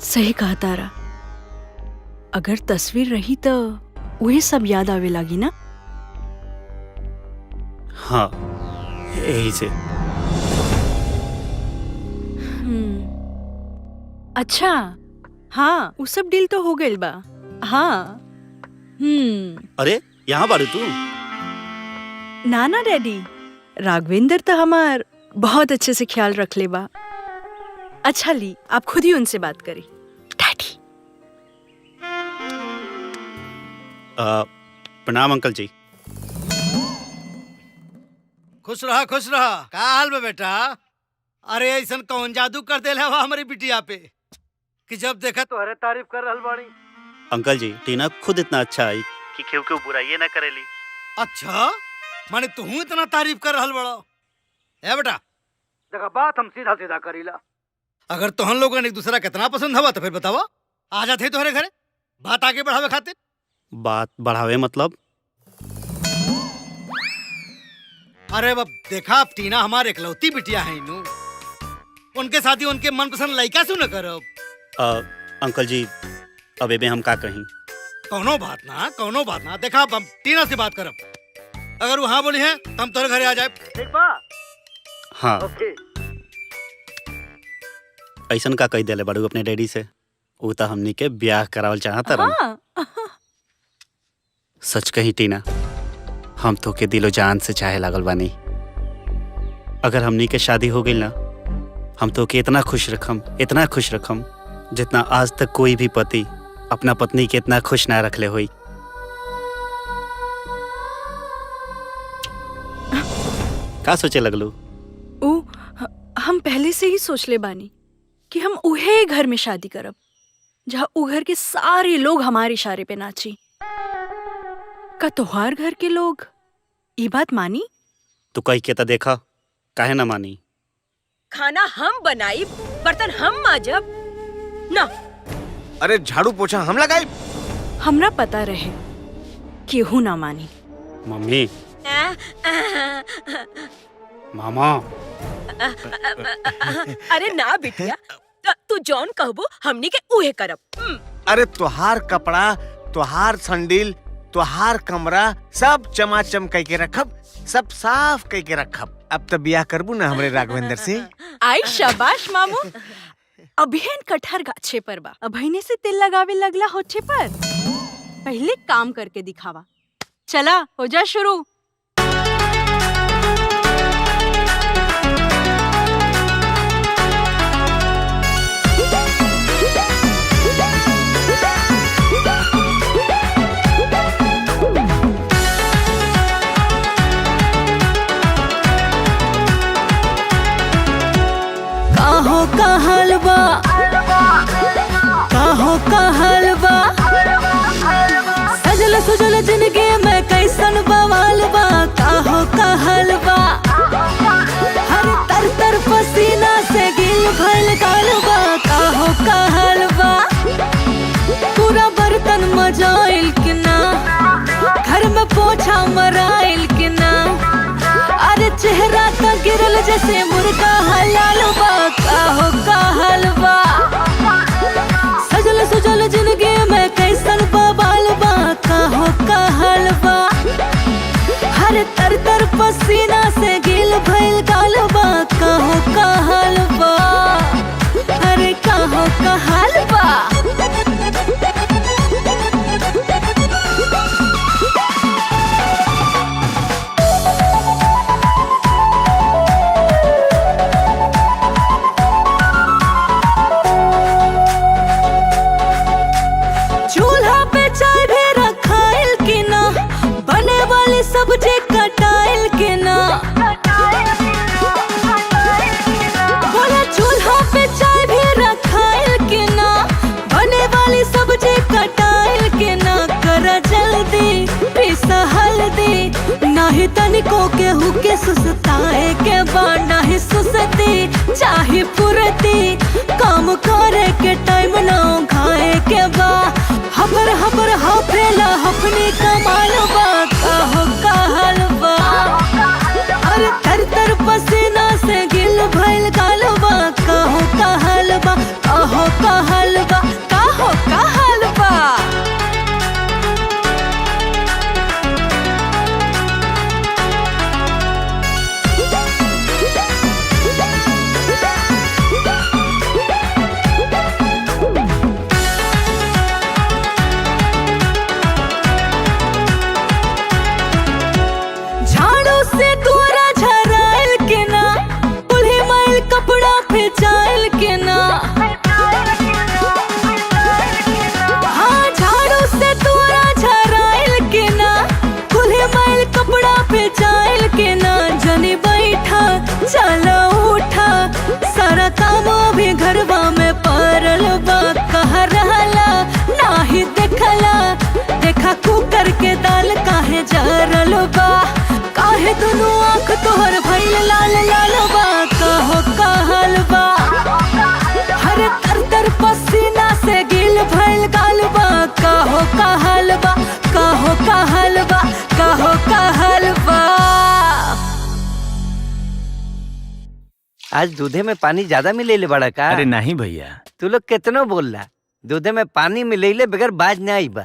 सही कहा तारा। अगर तस्वीर रही तो वही सब याद आवे लगी ना। हाँ यही से। अच्छा हाँ, वो सब डील तो हो गइल बा। हाँ। अरे यहाँ बारू तू? ना डैडी, राघवेंद्र तो हमार बहुत अच्छे से ख्याल रख ले बा। अच्छा ली, आप खुद ही उनसे बात करी। डैडी। प्रणाम अंकल जी। खुश रहा खुश रहा। का हाल में बेटा? अरे ऐसन कौन जादू कर देला हवा हमारी बिटिया पे कि जब देखा तो हरे तारीफ कर रहल बाड़ी। अंकल जी टीना खुद इतना अच्छा है कि क्यों क्यों बुराई ना करेली। अच्छा माने तू इतना तारीफ कर रहल बड़ा? ए बेटा देखा, बात हम सीधा सीधा करीला। अगर तोहन लोगन एक दूसरा कितना पसंद हवा तो फिर बतावा, आ जाते तोहरे घरे बात आगे बढ़ावे खातिर। बात बढ़ावे मतलब? अरे बाप देखा, अब टीना हमारे इकलौती बिटिया है इनू, उनके साथ ही उनके मनपसंद लड़का से न करब। अंकल जी अब एबे हम का कहीं? कौनो बात ना। देखा अब हम टीना से बात करब, अगर वो हाँ बोली है तो हम तोरे घरे आ जाए। ठीक बा? हाँ। ओके। ऐसन का कही देले बड़ू अपने डैडी से? वो तो हमनी के ब्याह करावल चाहता रहा। सच कही टीना, हम तो के दिलो जान से चाहे लागल बानी। अगर हमनी के शादी हो गई ना, हम तो के इतना खुश रखम जितना आज तक कोई भी पति अपना पत्नी के इतना खुश ना रखले हुई। का सोचे लगलू? हम पहले से ही सोच ले बानी कि हम उहे घर में शादी करब जहाँ उ घर के सारे लोग हमारे इशारे पे नाची। का तोहार घर के लोग ये बात मानी? तू कही के तो देखा, काहे ना मानी? खाना हम बनाई, बर्तन हम माजब ना। अरे झाड़ू पोछा हम लगाई। हमरा पता रहे केहू ना मानी। मम्मी। मामा। अरे ना बिटिया, तू जौन कहबो हमनी के उहे करब। अरे तोहार कपड़ा, तोहार संडील, तोहार कमरा सब चमाचम कह के रखब, सब साफ कह के रखब। अब तो बियाह करबू ना हमरे राघवेंद्र से। आई शाबाश मामू। अभिहन कटहर गाछे पर बा, अभिने से तिल लगावे लगला होठे पर। पहले काम करके दिखावा। चला हो जा शुरू। काहो का हलवा सजल सुजल जिंदगी में कैसन बवाल बा। काहो का हलवा हर तर तर पसीना से गिल भइल गालबा। काहो का हलवा पूरा बर्तन मजाइल कि ना, घर में पोछा मराइल कि ना। अरे चेहरा तो गिरल जैसे मुर्गा हलाल बा। काहो का हलवा सजल सुजल जिंदगी में कैसन बवाल बा। काहो का हलवा हर तर तर पसीना से गिल भइल गालबा। काहो का हलवा, अरे काहो का हलवा। तनिको केहू के सुसताए के बा नाही सुसती चाहे फुरती काम करे के टाइम ना खाए के बा हबर हबर हफरेला हफनी कमाल बा काहो कहल बा अरे तर तर पसीना से गिल भइल गाल बा काहो कहल बा काहो कहल बा काहो कहल बा। झाड़ू से दूरा झराइल के ना उल्हे माइल कपड़ा फेंचाइल के ना हाँ झाड़ू से दूरा झराइल के ना उल्हे माइल कपड़ा फेंचाइल के ना जनी बैठा चला उठा सारा काम भी घरवा में परल बा कह रहला नाही देखला देखा कुकर के दाल काहे जरल बा काहे दुनू आँख तोहर भइल लाल लाल बा कहो कहल बा हरे तर तर पसीना से गिल भइल गाल बा कहो कहल बा कहो कहल बा कहो कहल बा। आज दूधे में पानी ज्यादा मिलेले बड़ा का? अरे नहीं भैया। तू लोग कितनो बोलला दूधे में पानी मिलेले बगैर बाज नहीं आई बा।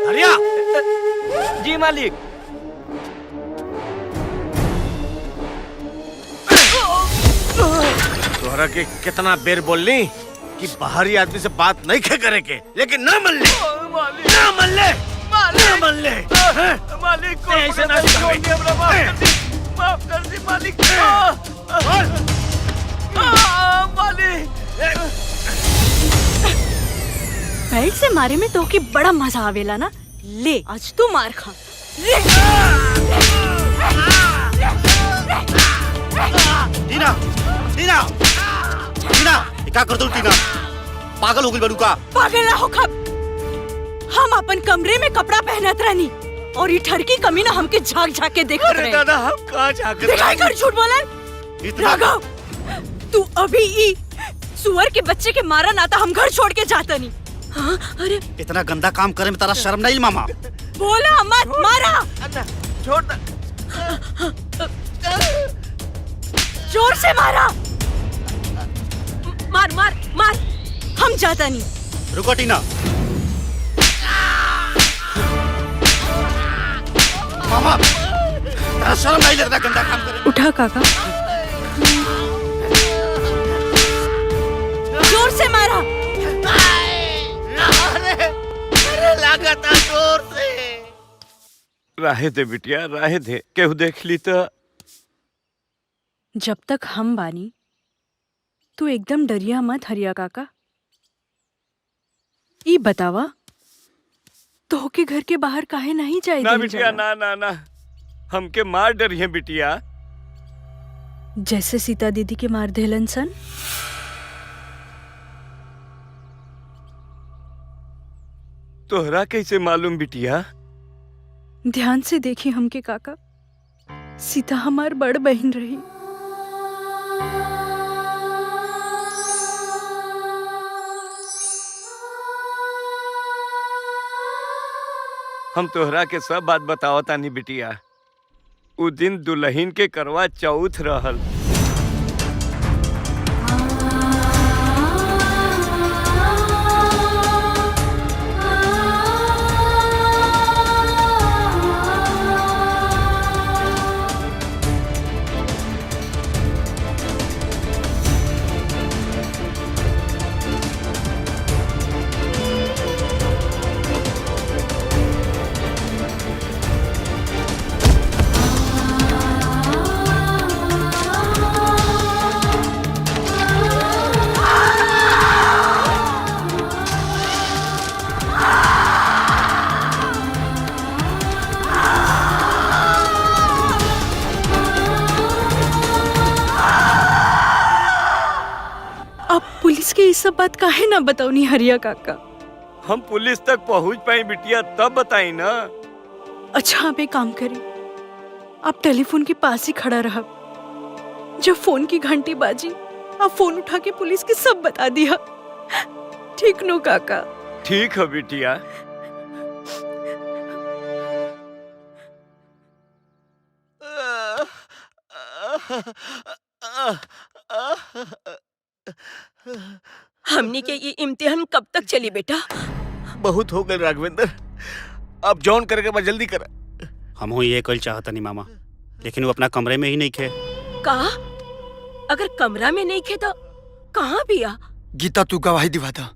हरिया जी मालिक। तोहरा के कितना बेर बोलनी कि बाहरी आदमी से बात नहीं खे करे के, लेकिन ना मन ले ना मन ले ना मन ले मालिक को ऐसे ना माफ कर दी मालिक। मालिक बेल्ट से मारे में तो की बड़ा मजा आवेला ना। ले आज तू मार खा। टीना टीना टीना क्या कर दो टीना पागल हो गई बड़ू का? पागल ना हो खब हम अपन कमरे में कपड़ा पहनत रहनी और ये ठरकी कमीना हमके झाक झाक के देखत रहे। दादा हम कहाँ झाक दिखाई कर झूठ बोलन। राघव तू अभी ई सुअर के बच्चे के मारा ना था हम घर छोड़ के जाता नहीं। हाँ अरे इतना गंदा काम करे में तारा शर्म नहीं मामा? बोला मत मारा छोड़ जोर से मारा। मार मार मार। हम जाता नहीं। रुको टीना। मामा तारा शर्म नहीं लगता गंदा काम करे? उठा काका। जोर से मारा। अरे लागता जोर से। राहे दे बिटिया राहे दे, केहू देख ली तो। जब तक हम बानी तू एकदम डरिया मत हरिया काका। ई बतावा तो के घर के बाहर काहे नहीं जाए? ना बिटिया ना ना ना हमके मार डरिए बिटिया। जैसे सीता दीदी के मार देलन सन। तोहरा कैसे मालूम बिटिया? ध्यान से देखी हमके काका, सीता हमार बड़ बहन रही। हम तोहरा के सब बात बताओ तानी बिटिया। उ दिन दुल्हन के करवा चौथ रहल। पुलिस के ये सब बात काहे ना बताऊनी हरिया काका? हम पुलिस तक पहुंच पाई बिटिया तब बताई ना। अच्छा आप एक काम करें, आप टेलीफोन के पास ही खड़ा रहा। जब फोन की घंटी बाजी आप फोन उठा के पुलिस के सब बता दिया। ठीक नो काका? ठीक है बिटिया। हमनी के ये इम्तिहान कब तक चली बेटा? बहुत हो गए राघवेंद्र, अब जॉन करके बस जल्दी कर। हम ये कल चाहता नहीं मामा, लेकिन वो अपना कमरे में ही नहीं खे। कहा? अगर कमरा में नहीं खे तो कहाँ भी आ? गीता तू गवाही दिवा दा,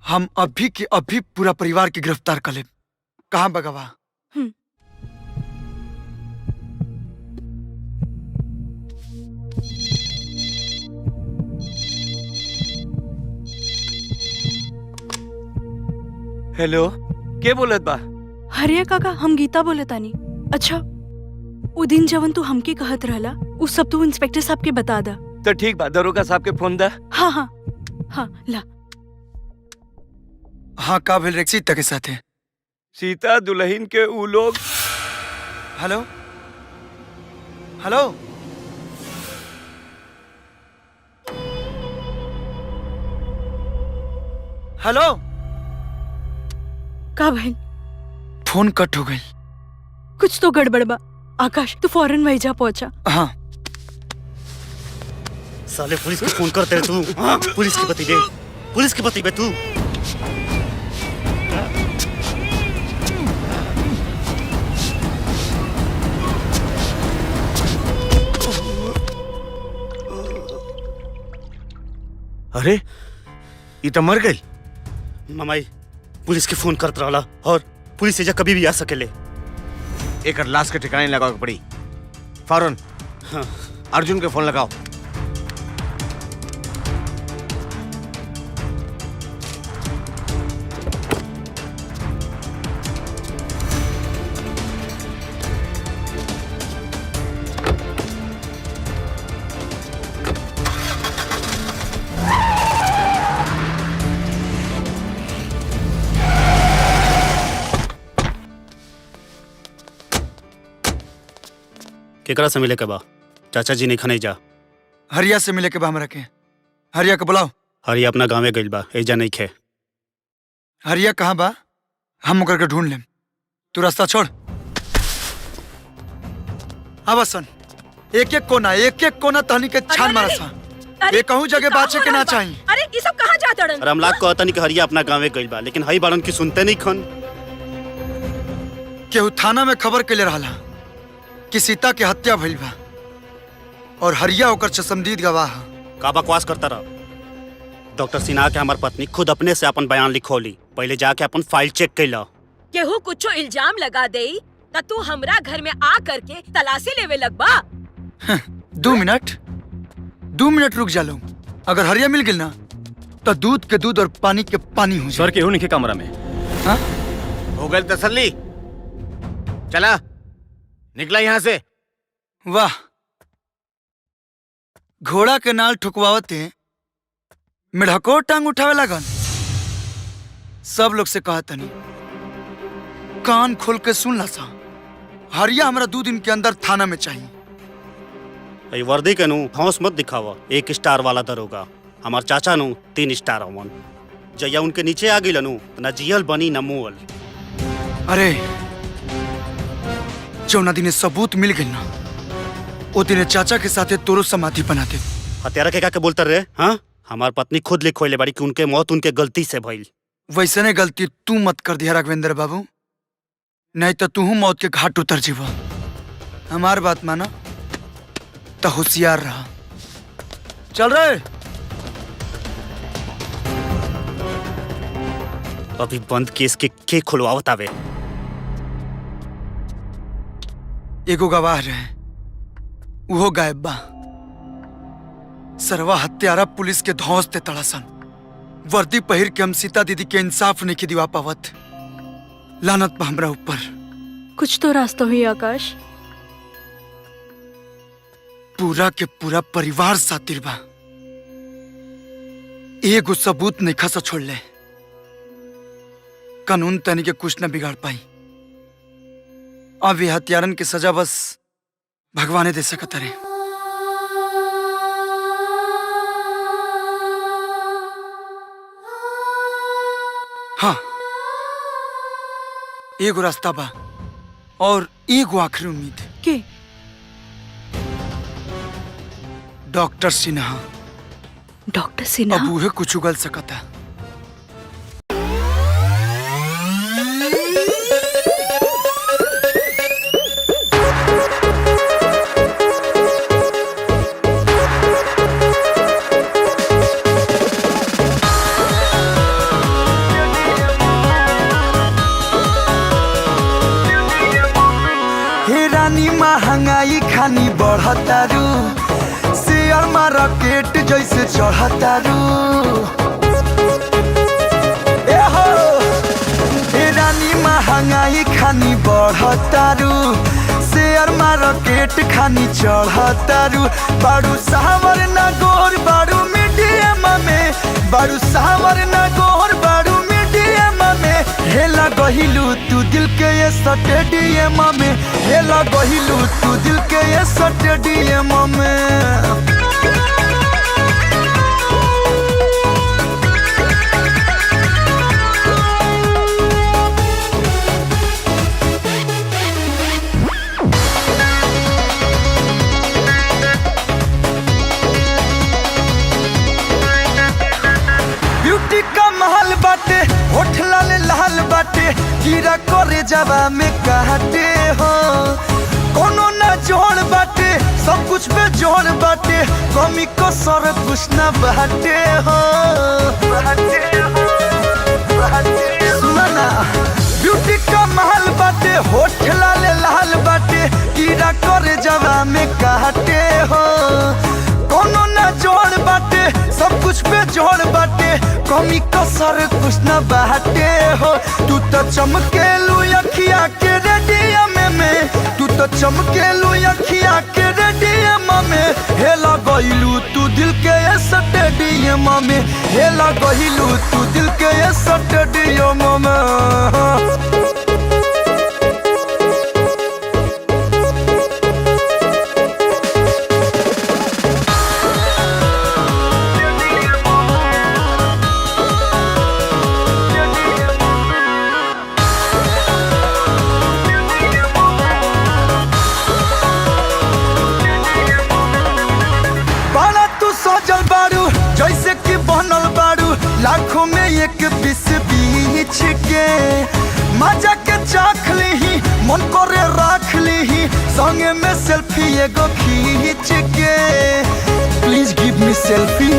हम अभी के अभी पूरा परिवार के गिरफ्तार कर ले। कहाँ बगवा? हेलो, के बोलत बा? हरिया काका, हम गीता बोले तानी। अच्छा, वो दिन जवन तू हमके कहत रहला उ सब तू इंस्पेक्टर साहब के बता दा। तो ठीक बा, दरोगा साहब के फोन दा। हाँ हाँ हाँ, ला। हाँ, का भेल रे सीता के साथे? सीता दुल्हन के उ लोग। Hello hello, hello. का भाई? फोन कट हो गई। कुछ तो गड़बड़ बा। आकाश, तू फौरन वही जा पहुंचा। हाँ। साले पुलिस को फोन करते रहे तू। हाँ? पुलिस की बती दे, पुलिस की बती बे तू। अरे ये तो मर गई। मामाई पुलिस के फोन करत रहला और पुलिस एजा कभी भी आ सकेले। एक लाश के ठिकाने लगाओ पड़ी। फौरन हाँ। अर्जुन के फोन लगाओ। केकरा से मिले के बा? चाचा जी नहीं खने जा। हरिया से मिले के बा हमरा के। हरिया के बुलाओ। हरिया अपना गाँव गइल बा, एजा नहीं खे। हरिया कहाँ बा? हम ओकर के ढूंढ लेम। तू रास्ता छोड़। अब सन एक एक कोना तहनी के छान मारा सा। ये कहूँ जगह बाचे के ना चाहिए। अरे ये सब कहाँ जात अड़न? रामलाल कहता नहीं कि हरिया अपना गाँव गइल बा, लेकिन हई बाड़न की सुनते नहीं खन। केहू थाना में खबर के ले रहा कि सीता के हत्या भइल बा और हरिया ओकर चश्मदीद गवाह। का बकवास करता रहा? डॉक्टर सिन्हा के हमार पत्नी खुद अपने से अपन बयान लिखौली। पहले जाके अपन फाइल चेक कैला। केहू कुछो इल्जाम लगा दे त तू हमरा घर में आ करके तलाशी लेवे लगबा। 2 मिनट रुक जा लो। अगर हरिया मिल गई ना तो दूध के दूध और पानी के पानी हो जाए। सर केहू नहीं के कमरा में। हाँ? हो गई तसल्ली। चला निकला यहाँ से। वाह, घोड़ा के नाल ठुकवावते मिढ़को टांग उठावे लगन। सब लोग से कहा तनी कान खोल के सुन ला सा। हरिया हमरा 2 दिन के अंदर थाना में चाहिए। वर्दी के नु हौस मत दिखावा। 1 स्टार वाला दरोगा। हमार चाचा नु 3 स्टार अवन। जया उनके नीचे आ गई नु ना जियल बनी ना मुअल। अरे जौना दिने सबूत मिल गई ना ओ दिने चाचा के साथे तोरो समाधि बना दे। हत्यारा के का बोलते रहे? हाँ, हमार पत्नी खुद लिखोले बाड़ी कि उनके मौत उनके गलती से भइल। वैसने गलती तू मत कर दिया राघवेंद्र बाबू, नहीं तो तू मौत के घाट उतर जीवा। हमार बात माना तो होशियार रहा। चल रहे। अभी बंद केस के खुलवावत आवे। एगो गवाह रहे, वो गायब बा। सरवा हत्यारा पुलिस के धौंस ते तड़ासन। वर्दी पहिर के हम सीता दीदी के इंसाफ नहीं की दिवा पावत। लानत बा हमरा ऊपर। कुछ तो रास्ता हुई आकाश। पूरा के पूरा परिवार सातिर बा। एगो सबूत नहीं खसा छोड़ ले। कानून तनी के कुछ न बिगाड़ पाई। अब ये हत्यारन की सजा बस भगवान दे सकत रे। हाँ, एगो रास्ता बा और एगो आखिरी उम्मीद के डॉक्टर सिन्हा। डॉक्टर सिन्हा अब उहे कुछ उगल सकता। महंगाई खानी बढ़तारू, शेयर मार्केट जैसे चढ़तारू। ए हो हे रानी महंगाई खानी बढ़तारू, शेयर मार्केट खानी चढ़तारू। बारू सावर ना गोर बारू मीडियम में, बारू सावर ना गोर बारू मीडियम में। हेला गहिलू तू दिल के ये स्टेडियम में, हेला गहिलू तू दिल के ये स्टेडियम में। ब्यूटी का महल बाटे, होठ लाल लाल बाटे, कीड़ा करे जावा में काटे हो। कोनो ना जोड़ बाटे, सब कुछ पे जोड़ बाटे, कमी को सर कुछ ना बाटे हो। सुना ना, ब्यूटी का महल बाटे, होठ लाल लाल बाटे, कीड़ा करे जावा में काटे हो। कोनो ना जोड़ बाटे, सब कुछ पे जोड़ बाटे, कमी कसर कुछ न बाटे हो। तू तो चमकेलू अखिया के रेडियम में, तू तो चमकेलू अखिया के रेडियम में। हेला गइलू तू दिल के स्टेडियम में, हेला गइलू तू दिल के स्टेडियम में। जैसे कि बनल बारू लाखों में एक बीस बीच के, मजा के चाख ली मन करे राख ली, संगे में सेल्फी एगो खींच के। Please give me selfie.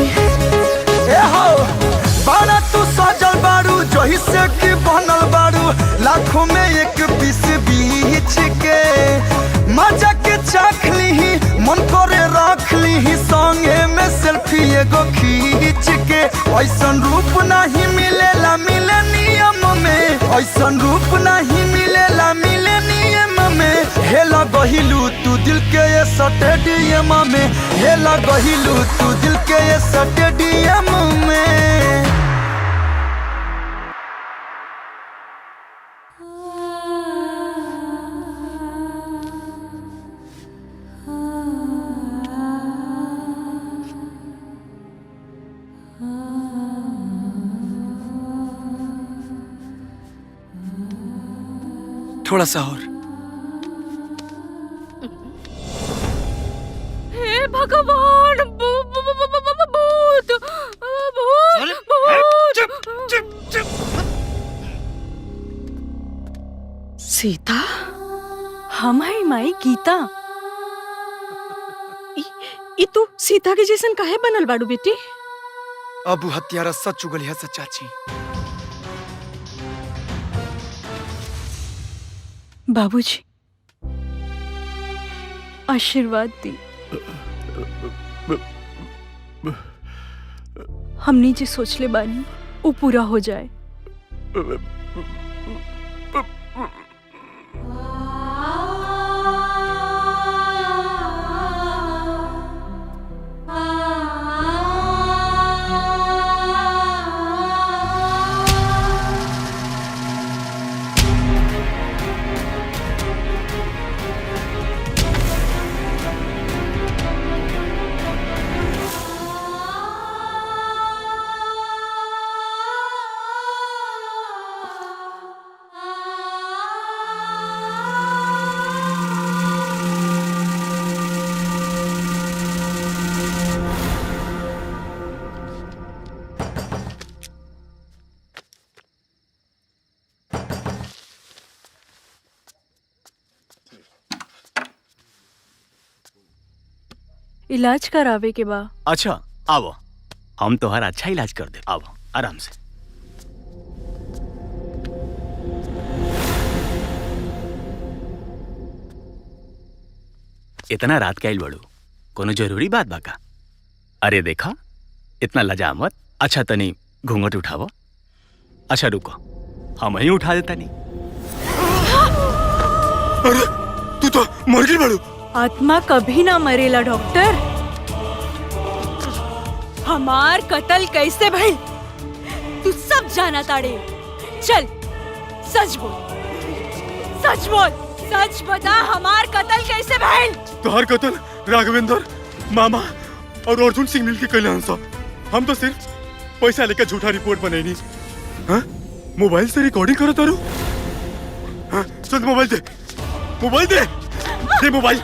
ए हो बारा तू सजल बारू जैसे कि बनल बारू लाखों में एक बीस बीच के, मजा के चाख ली मन करे राख ली, संगे में सेल्फी एगो खींच के। ऐसन रूप नहीं मिलेला मिलेनियम में, ऐसन रूप नहीं मिलेला मिलेनियम में। हेला गहिलू तू दिल के स्टेडियम में, हेला गहिलू तू दिल के स्टेडियम में। थोड़ा सा और। हे भगवान, भूत भूत भूत। सीता, हम है माई गीता। ई तू सीता के जैसन काहे बनल बाड़ू बेटी? अब हत्यारा सच उगल है सच्चाची। बाबूजी आशीर्वाद दी, हमने जो सोच ले बानी वो पूरा हो जाए। इलाज करावे के बा। अच्छा आओ, हम तोहर अच्छा इलाज कर दे। आओ आराम से। इतना रात के आइल बड़ू, कोनो जरूरी बात बा का? अरे देखा, इतना लजा मत। अच्छा तनी घूंघट उठावो। अच्छा रुको, हम ही उठा देता नहीं। अरे तू तो मर गई बड़ू। आत्मा कभी ना मरेला डॉक्टर। हमार कत्ल कैसे भइल तू सब जाना ताड़े। चल सच बोल, सच बोल, सच बता, हमार कत्ल कैसे भइल? तुहार कत्ल राघवेंद्र मामा और अर्जुन सिंह मिल के कैलान साहब। हम तो सिर्फ पैसा लेकर झूठा रिपोर्ट बनैनी। हाँ? मोबाइल से रिकॉर्डिंग करत तारू? हाँ? चल मोबाइल दे, मोबाइल दे, दे मोबाइल।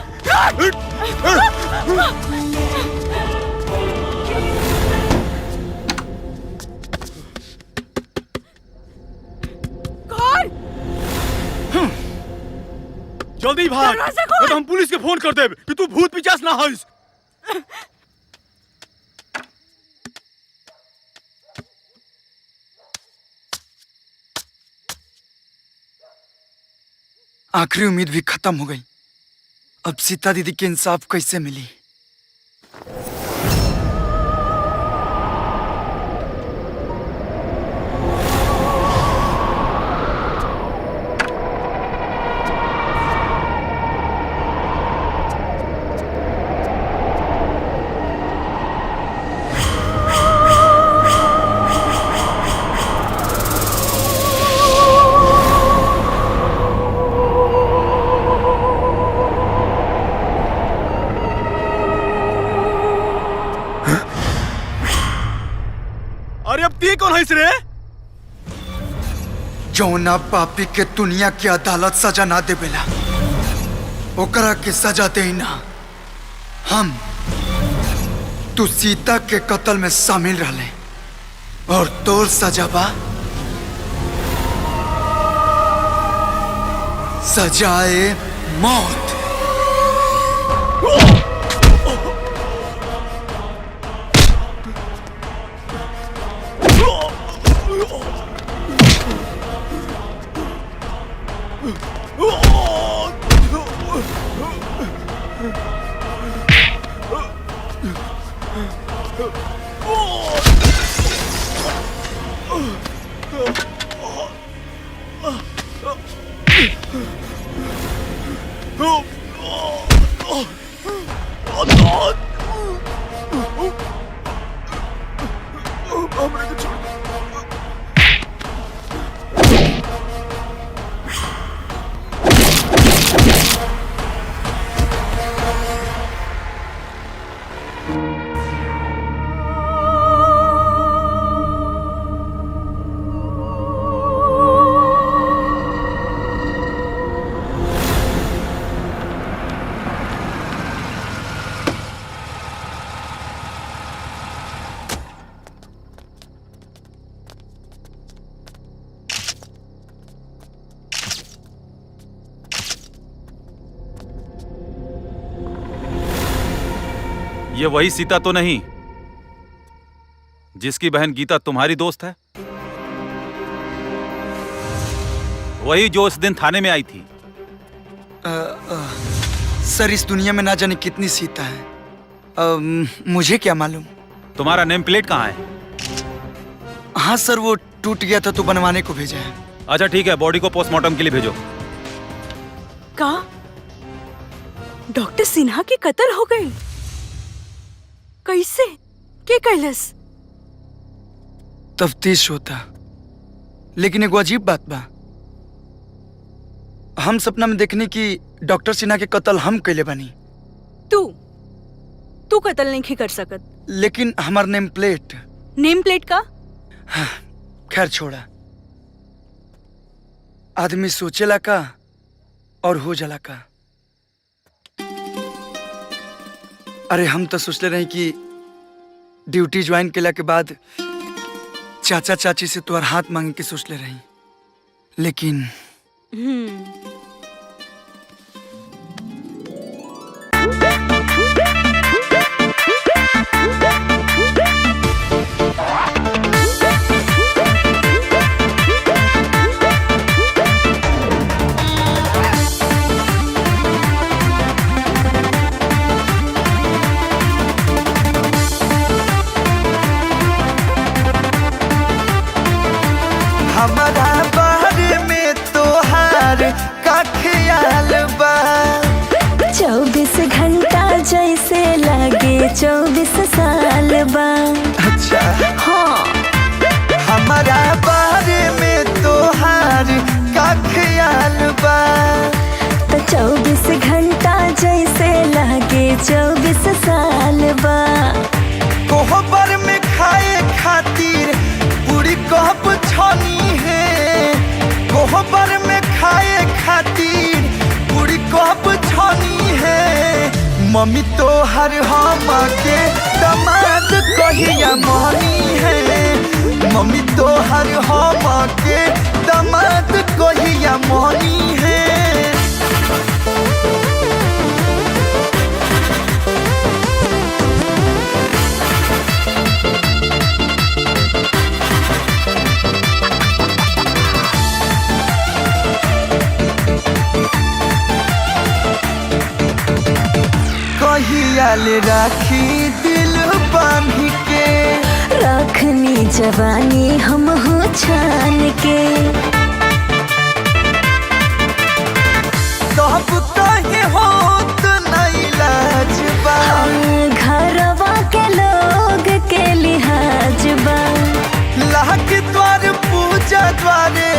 कौन? जल्दी भाग, नहीं तो हम पुलिस के फोन कर देब कि तू भूत पिचास ना हइस। आखिरी उम्मीद भी खत्म हो गई। अब सीता दीदी के इंसाफ कैसे मिली? अरे अब ती कौन हइस रे? जौना पापी के दुनिया की अदालत सजा ना देवेला ओकरा के सजा देना हम। तू सीता के कत्ल में शामिल रहले और तोर सजा बा सजाए मौत। ये वही सीता तो नहीं जिसकी बहन गीता तुम्हारी दोस्त है? वही जो उस दिन थाने में आई थी? सर इस दुनिया में ना जाने कितनी सीता है, मुझे क्या मालूम। तुम्हारा नेम प्लेट कहाँ है? हाँ सर वो टूट गया था तो बनवाने को भेजा है। अच्छा ठीक है, बॉडी को पोस्टमार्टम के लिए भेजो। का डॉक्टर सिन्हा की कत्ल हो गई? कैसे? के कैलस? तफ्तीश होता, लेकिन एगो अजीब बात बा। हम सपना में देखने की डॉक्टर सिन्हा के कत्ल हम कैले बानी। तू कत्ल नहीं कर सकत। लेकिन हमार नेम प्लेट। नेम प्लेट का? खैर छोड़ा, आदमी सोचेला का और हो जाला का। अरे हम तो सोचले रहे कि ड्यूटी ज्वाइन केला के बाद चाचा चाची से तोहर हाथ मांगे के सोचले रही, लेकिन 24 साल बा। अच्छा हाँ हमारा बारे में तोहार का ख्याल बा। तो 24 घंटा जैसे लागे 24 साल बा। कोहबर में खाए खातिर पूरी कप छनी है। कोहबर में खाए खातिर पूरी कप छनी है। मम्मी तो हर हम के दामाद कहिया मनी है। मम्मी तो हर हम के दामाद कहिया मनी है। कहियाल राखी दिल बांधी के। रखनी जवानी हम हो छान के। तब कहे होत नहीं लाज बा। घरवा के लोग के लिहाज बा। लाग द्वार पूजा द्वारे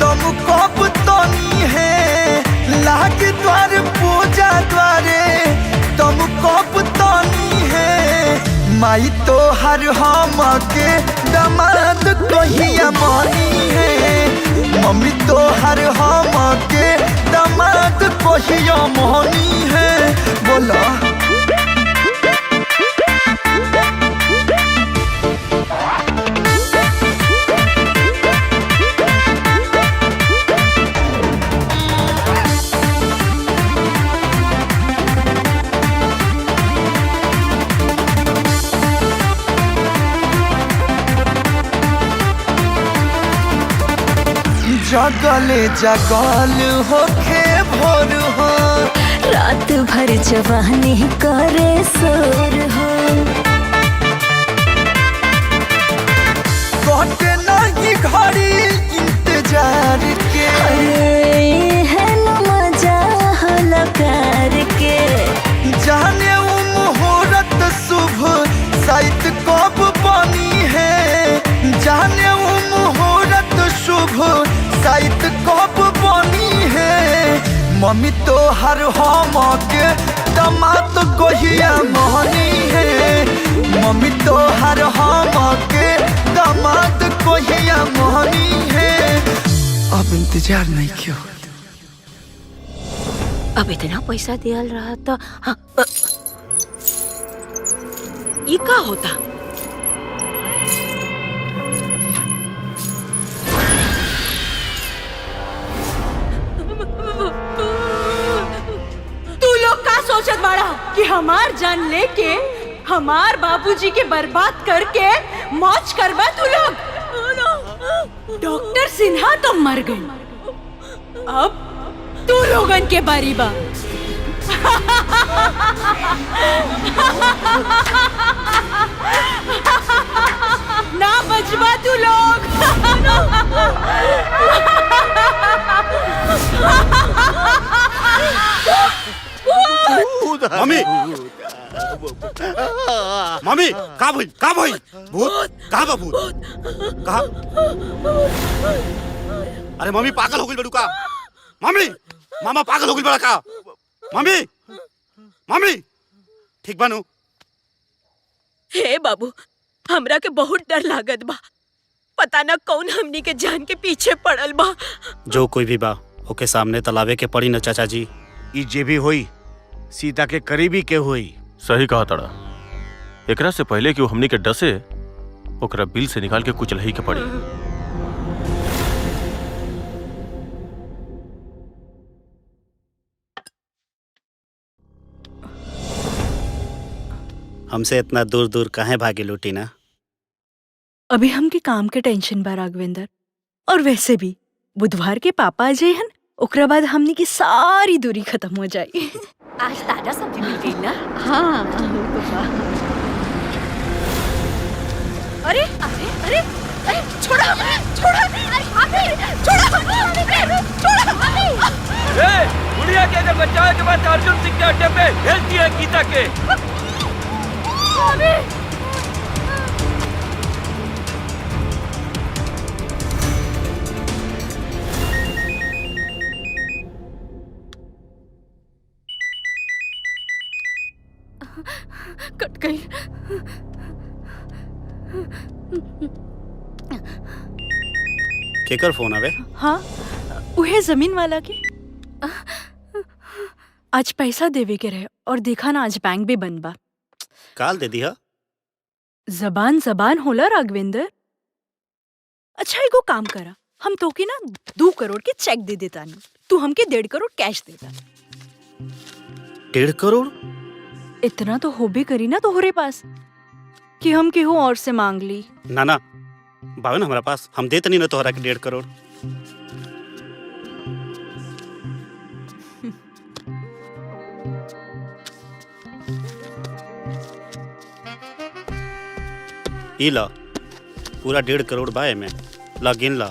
तुम कब तनी है। लाग द्वार पूजा द्वारे तुम कब तनी है। माई तो हर हम के दामाद कहिया मनी है। मम्मी तो हर हम के दामाद कहिया मनी है। बोला जगले जगल होखे भोर हो। रात भर जवानी करे शोर हो। कटे नहीं घड़ी इंतजार के। है न मजा होला प्यार के। जाने वो मुहूर्त शुभ साइत कब बनी है। जाने वो मुहूर्त शुभ साइत कब बनी है। मम्मी तो हर हम के दामाद कहिया मनी है। मम्मी तो हर हम के दामाद कहिया मनी है। अब इंतजार नहीं क्यों। अब इतना पैसा दियल रहा तो हाँ, ये का होता? तू लोग का सोचत बाड़ा कि हमार जान लेके हमार बाबूजी के बर्बाद करके मौज करबा तू लोग। डॉक्टर सिन्हा तो मर गए। अब तू लोगन के बारी बा। ना बचबा तू लोग। मम्मी मम्मी का भाई भूत कहाँ बा भूत कहाँ? अरे मम्मी पागल हो गई बड़ू का? मम्मी मामा पागल हो गई बड़ा का? मम्मी मम्मी ठीक बानू? हे बाबू हमरा के बहुत डर लागत बा। पता न कौन हमनी के जान के पीछे पड़ल बा। जो कोई भी बा ओके सामने तलावे के पड़ी न चाचा जी। ई जे भी होई सीता के करीबी के होई। सही कहा तड़ा। एकरा से पहले कि वो हमनी के डसे ओकरा बिल से निकाल के कुछ लही के पड़ी। हमसे इतना दूर दूर काहे भागे लूटी ना? अभी हमके काम के टेंशन बा राघवेंद्र। और वैसे भी बुधवार के पापा आ जाइहन, ओकरा बाद हमनी की सारी दूरी खत्म हो जाई। आज ताजा सब्जी मिल गई ना? हाँ अरे अरे अरे अरे छोड़ा छोड़ा बुढ़िया के जब बचाव के बाद अर्जुन सिंह के अड्डे पे भेज दिया गीता के। कट गई। केकर फोन आवे? हाँ, उहे जमीन वाला के। आज पैसा देवे के रहे और देखा ना आज बैंक भी बंद बा। काल दे दिया। जबान जबान होला राघवेंद्र। अच्छा एगो काम करा, हम तो के ना 2 करोड़ के चेक दे देता नहीं, तू हमके 1.5 करोड़ कैश देता। 1.5 करोड़? इतना तो हो भी करी ना तोहरे पास कि हम केहू और से मांग ली। ना ना बावन हमारा पास, हम देते नहीं ना तोहरा के 1.5 करोड़। ई ला पूरा 1.5 करोड़ बाय में ला गिन ला।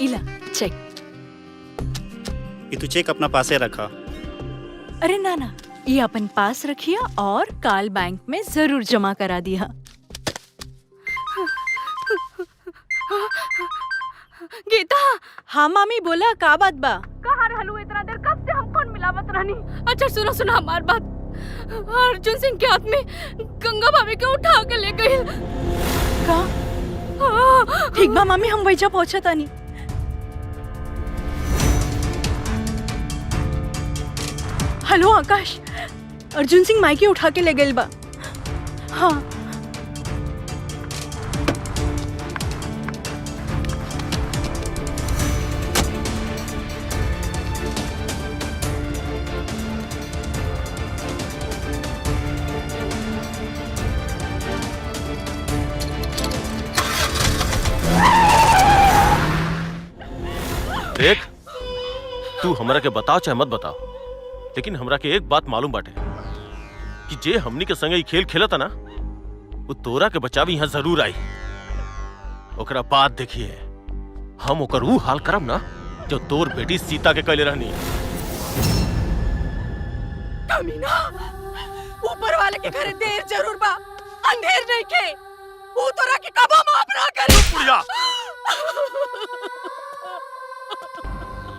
इला चेक। ये तू चेक अपना पासे रखा। अरे ना ना, ये अपन पास रखिया और काल बैंक में जरूर जमा करा दिया। गीता। हाँ मामी बोला, का बात बा? कहाँ रहलू इतना देर, कब से हम फोन मिलावत रहनी। अच्छा सुनो सुनो हमार बात, अर्जुन सिंह के हाथ में गंगा भाभी के उठा के ले गई। का? ठीक बा मामी, हम वैजा पहुंचा तानी। हेलो आकाश, अर्जुन सिंह मायके उठा के ले गए बा। हाँ देख, तू हमरा के बताओ चाहे मत बताओ, लेकिन हमरा के एक बात मालूम बाटे कि जे हमनी के संगे खेल खेलता ना, वो तोरा के बचावी यहाँ जरूर आई। ओकरा बाद देखिए हम ओकर वो हाल करब ना जो तोर बेटी सीता के कैले रहनी। कमीना, ऊपर वाले के घरे देर जरूर बा, अंधेर नहीं के। वो तोरा के कबो माफ ना करी। बुढ़िया,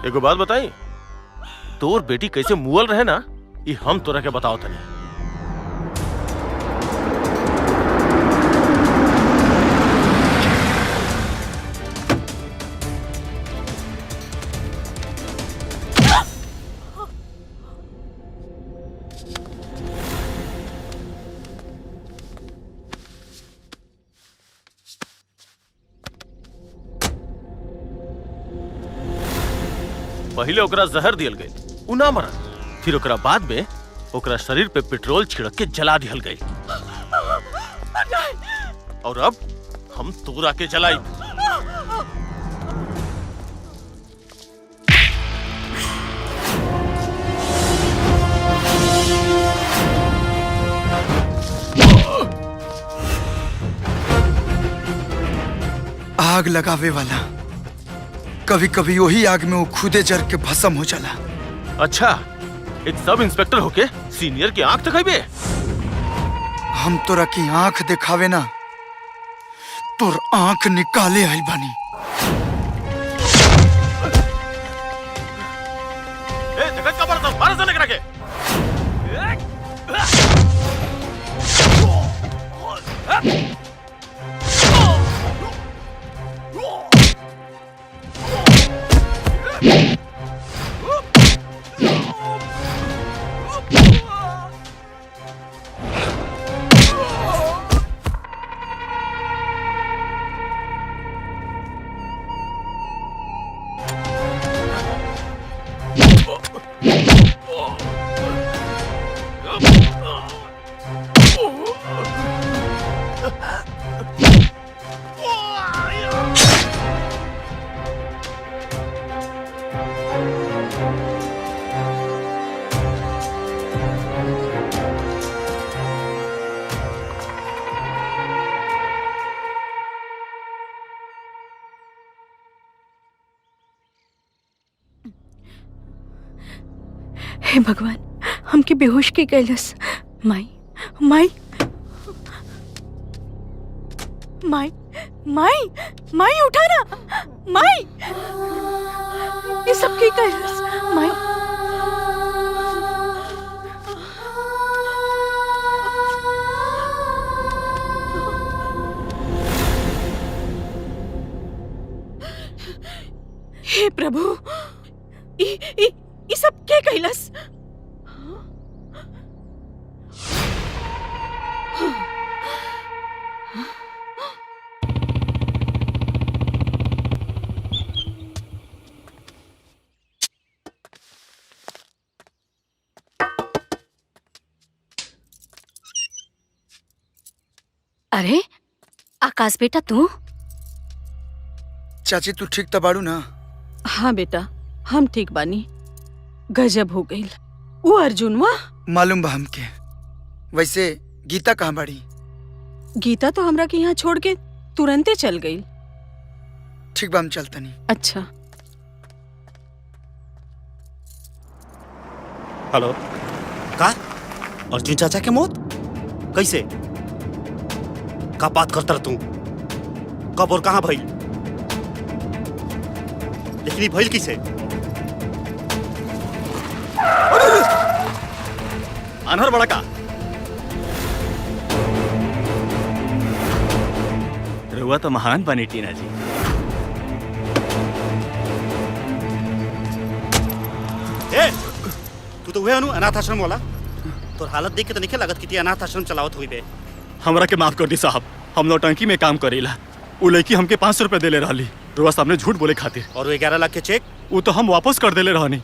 एगो बात बताई, तोर बेटी कैसे मुअल रहे ना, ये हम तोरा के बताओ तनी। पहले ओकरा जहर दियल गई, उ ना मरल। फिर ओकरा बाद में ओकरा शरीर पे पेट्रोल छिड़क के जला दियल गई। और अब हम तोरा के जलाई। आग लगावे वाला कभी कभी वही आग में वो खुदे जर के भस्म हो जाला। अच्छा, एक सब इंस्पेक्टर होके सीनियर की आंख दिखाइबे? हम तोरा की आंख दिखावे ना, तोर आंख निकाले आइल बानी। ए, जगत का बड़ा बारह से निकल के। हे भगवान, हमके बेहोश के कैलस। माई माई माई माई माई उठा ना माई, ये सब की कैलस माई। हे प्रभु, ई सब के कैलस? अरे आकाश बेटा, तू? चाची तू ठीक तो बाड़ू ना? हाँ बेटा, हम ठीक बानी। गजब हो गई। वो अर्जुनवा मालूम बा हमके। वैसे गीता कहाँ बाड़ी? गीता तो हमरा के यहाँ छोड़ के तुरंते चल गई। ठीक बा, हम चलतनी। अच्छा। हेलो, का अर्जुन चाचा के मौत कैसे? का बात करता तू? कब और कहाँ भइल? लेकिन ये भइल किसे? अनहर बड़ा का रुआ तो महान बनी टीना जी। ए, तू तो वह अनु अनाथ आश्रम वाला। तो हालत देख के तो नहीं लागत कि अनाथ आश्रम चलावत हुई बे। हमरा के माफ कर दी साहब, हम नौटंकी में काम करेला। उ लड़की हमके 500 रुपए देले रहली रुआ सामने झूठ बोले खातिर। और वो 11 लाख के चेक? वो तो हम वापस कर देले रहनी।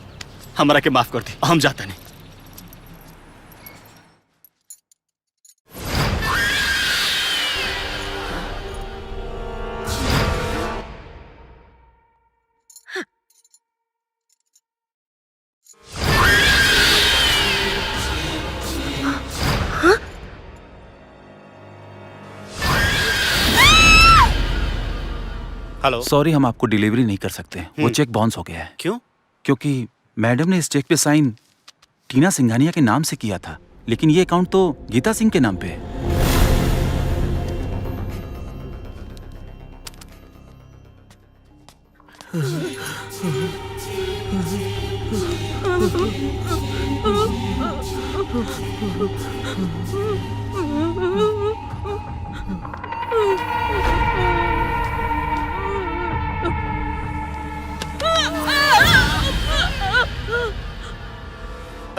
हमरा के माफ कर दी, हम जाता नहीं। हेलो, सॉरी, हम आपको डिलीवरी नहीं कर सकते। वो चेक बाउंस हो गया है। क्यों? क्योंकि मैडम ने इस चेक पे साइन टीना सिंघानिया के नाम से किया था, लेकिन ये अकाउंट तो गीता सिंह के नाम पे है।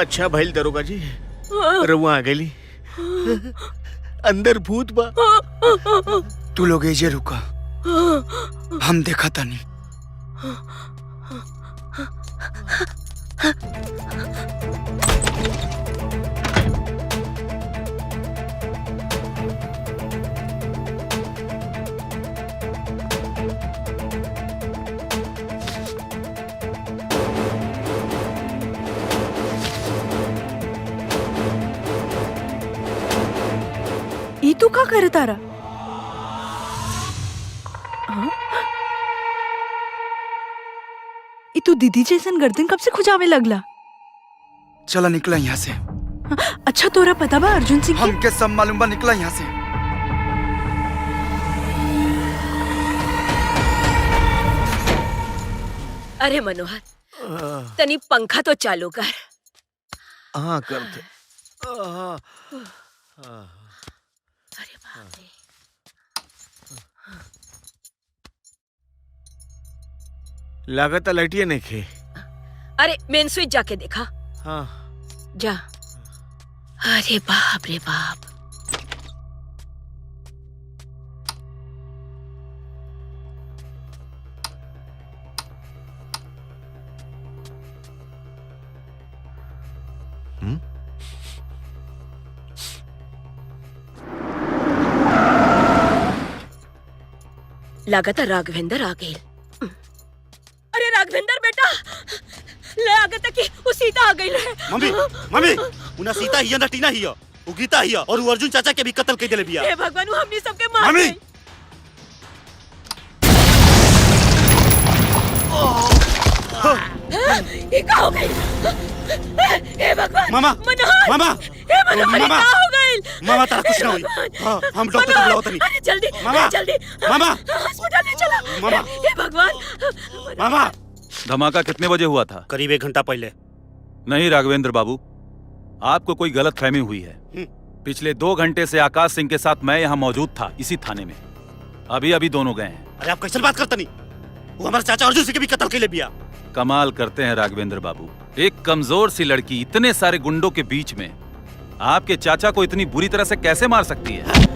अच्छा भइल दरोगा जी, रउआ आ गई। अंदर भूत बा। तू लोग एजे रुका, हम देखा तानी। ई तू का करे तारा? ई तू दीदी जैसन गर्दन कब से खुजावे लगला? चला निकला यहाँ से। अच्छा तोरा पता बा अर्जुन सिंह? हमके सब मालूम बा, निकला यहाँ से। अरे मनोहर, तनी पंखा तो चालू कर। हाँ करते। अरे बाप रे। लागत लटिया नहीं खे। अरे मेन स्विच जाके देखा। हाँ जा। अरे बाप रे बाप। लागत राघवेंद्र आ गए। अरे राघवेंद्र बेटा, लागत कि वो सीता आ गई है। मम्मी, मम्मी, उना सीता हिया ना टीना हिया, वो गीता हिया और वो अर्जुन चाचा के भी कत्ल कर देले बिया। हे भगवान, वो हमनी सबके मार मम्मी, ये क्या हो गई? हे भगवान मामा मनोहर मामा हे मनोहर मामा क्या हो गइल मामा तारा कुछ ना होई हाँ, हम डॉक्टर को बुलाओ तनी अरे जल्दी मामा जल्दी मामा हॉस्पिटल ले चलो मामा हे भगवान मामा धमाका कितने बजे हुआ था? करीब 1 घंटा पहले। नहीं राघवेंद्र बाबू, आपको कोई गलत फहमी हुई है। पिछले 2 घंटे से आकाश सिंह के साथ मैं यहाँ मौजूद था, इसी थाने में। अभी अभी दोनों गए हैं। अरे आप कैसे बात करते नहीं? वो हमारे चाचा अर्जुन सिंह के भी कत्ल के लिए बिया। कमाल करते हैं राघवेंद्र बाबू, एक कमजोर सी लड़की इतने सारे गुंडों के बीच में आपके चाचा को इतनी बुरी तरह से कैसे मार सकती है?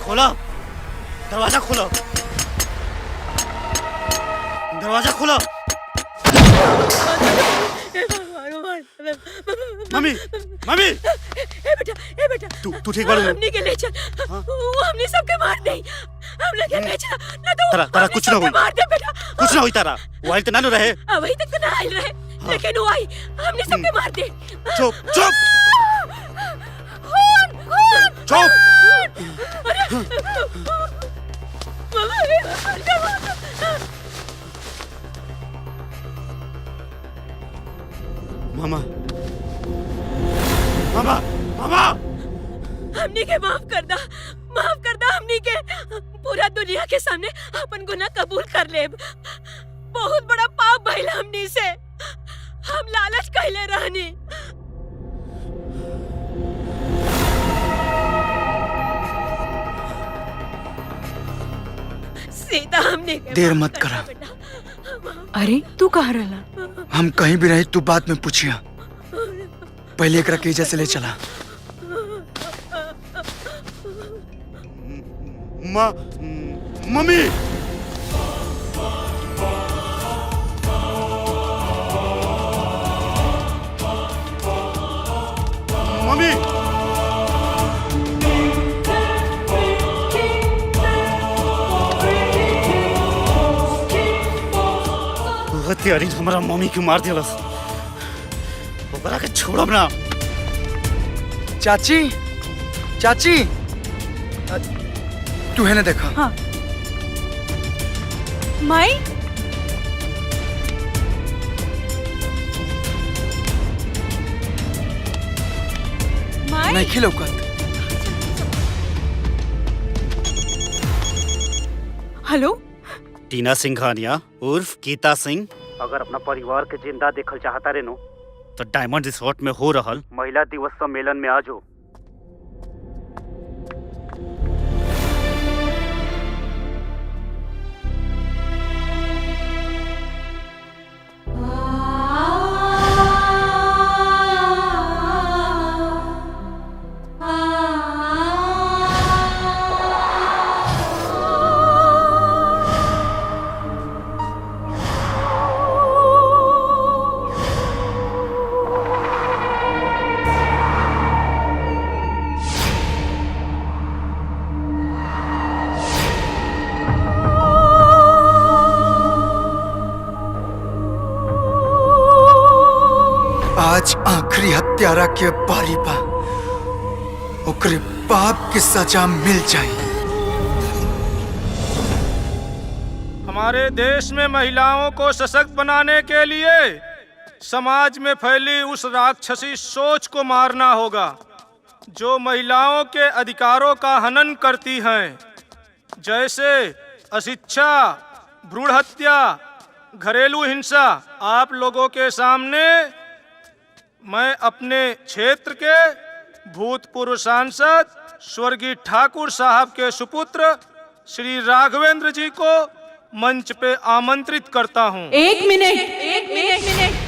खोला दरवाजा, खोलो दरवाजा, खोलो। मम्मी मम्मी ए बेटा तू ठीक बाड़ू? हमनी के ले चल वो हमनी सबके मार दे। हम लगे ले चल ना तो तारा तारा कुछ ना होई, मार दे बेटा कुछ ना होई तारा। वो आइल त ना रहे। वही तक तो ना आइल रहे लेकिन वो आई हमने सबके मार दे। चुप चुप चुप। मामा मामा मामा हमनी के माफ कर दा हमनी के पूरा दुनिया के सामने अपन गुनाह कबूल कर ले। बहुत बड़ा पाप भइल हमनी से, हम लालच कहले रहनी। सीता हमने देर मत करा। अरे तू कहाँ रहला? हम कहीं भी रहे तू बात में पूछिया। पहले एक रकेजा से ले चला। मम्मी मम्मी हत्यारी हमारा मम्मी के मार दिलस। ओकरा के छोड़ब ना। चाची चाची तू है ना देखा। हाँ। माई माई नहीं खिलौकत। हेलो टीना सिंघानिया उर्फ गीता सिंह अगर अपना परिवार के जिंदा देखल चाहता रे नो तो डायमंड रिसोर्ट में हो रहल महिला दिवस सम्मेलन में आ जाओ। आज आखिरी हत्यारा के बारी बा, ओकरे बाप की सजा मिल जाए। हमारे देश में महिलाओं को सशक्त बनाने के लिए समाज में फैली उस राक्षसी सोच को मारना होगा जो महिलाओं के अधिकारों का हनन करती हैं, जैसे अशिक्षा, भ्रूण हत्या, घरेलू हिंसा। आप लोगों के सामने मैं अपने क्षेत्र के भूतपूर्व सांसद स्वर्गीय ठाकुर साहब के सुपुत्र श्री राघवेंद्र जी को मंच पे आमंत्रित करता हूं। एक मिनट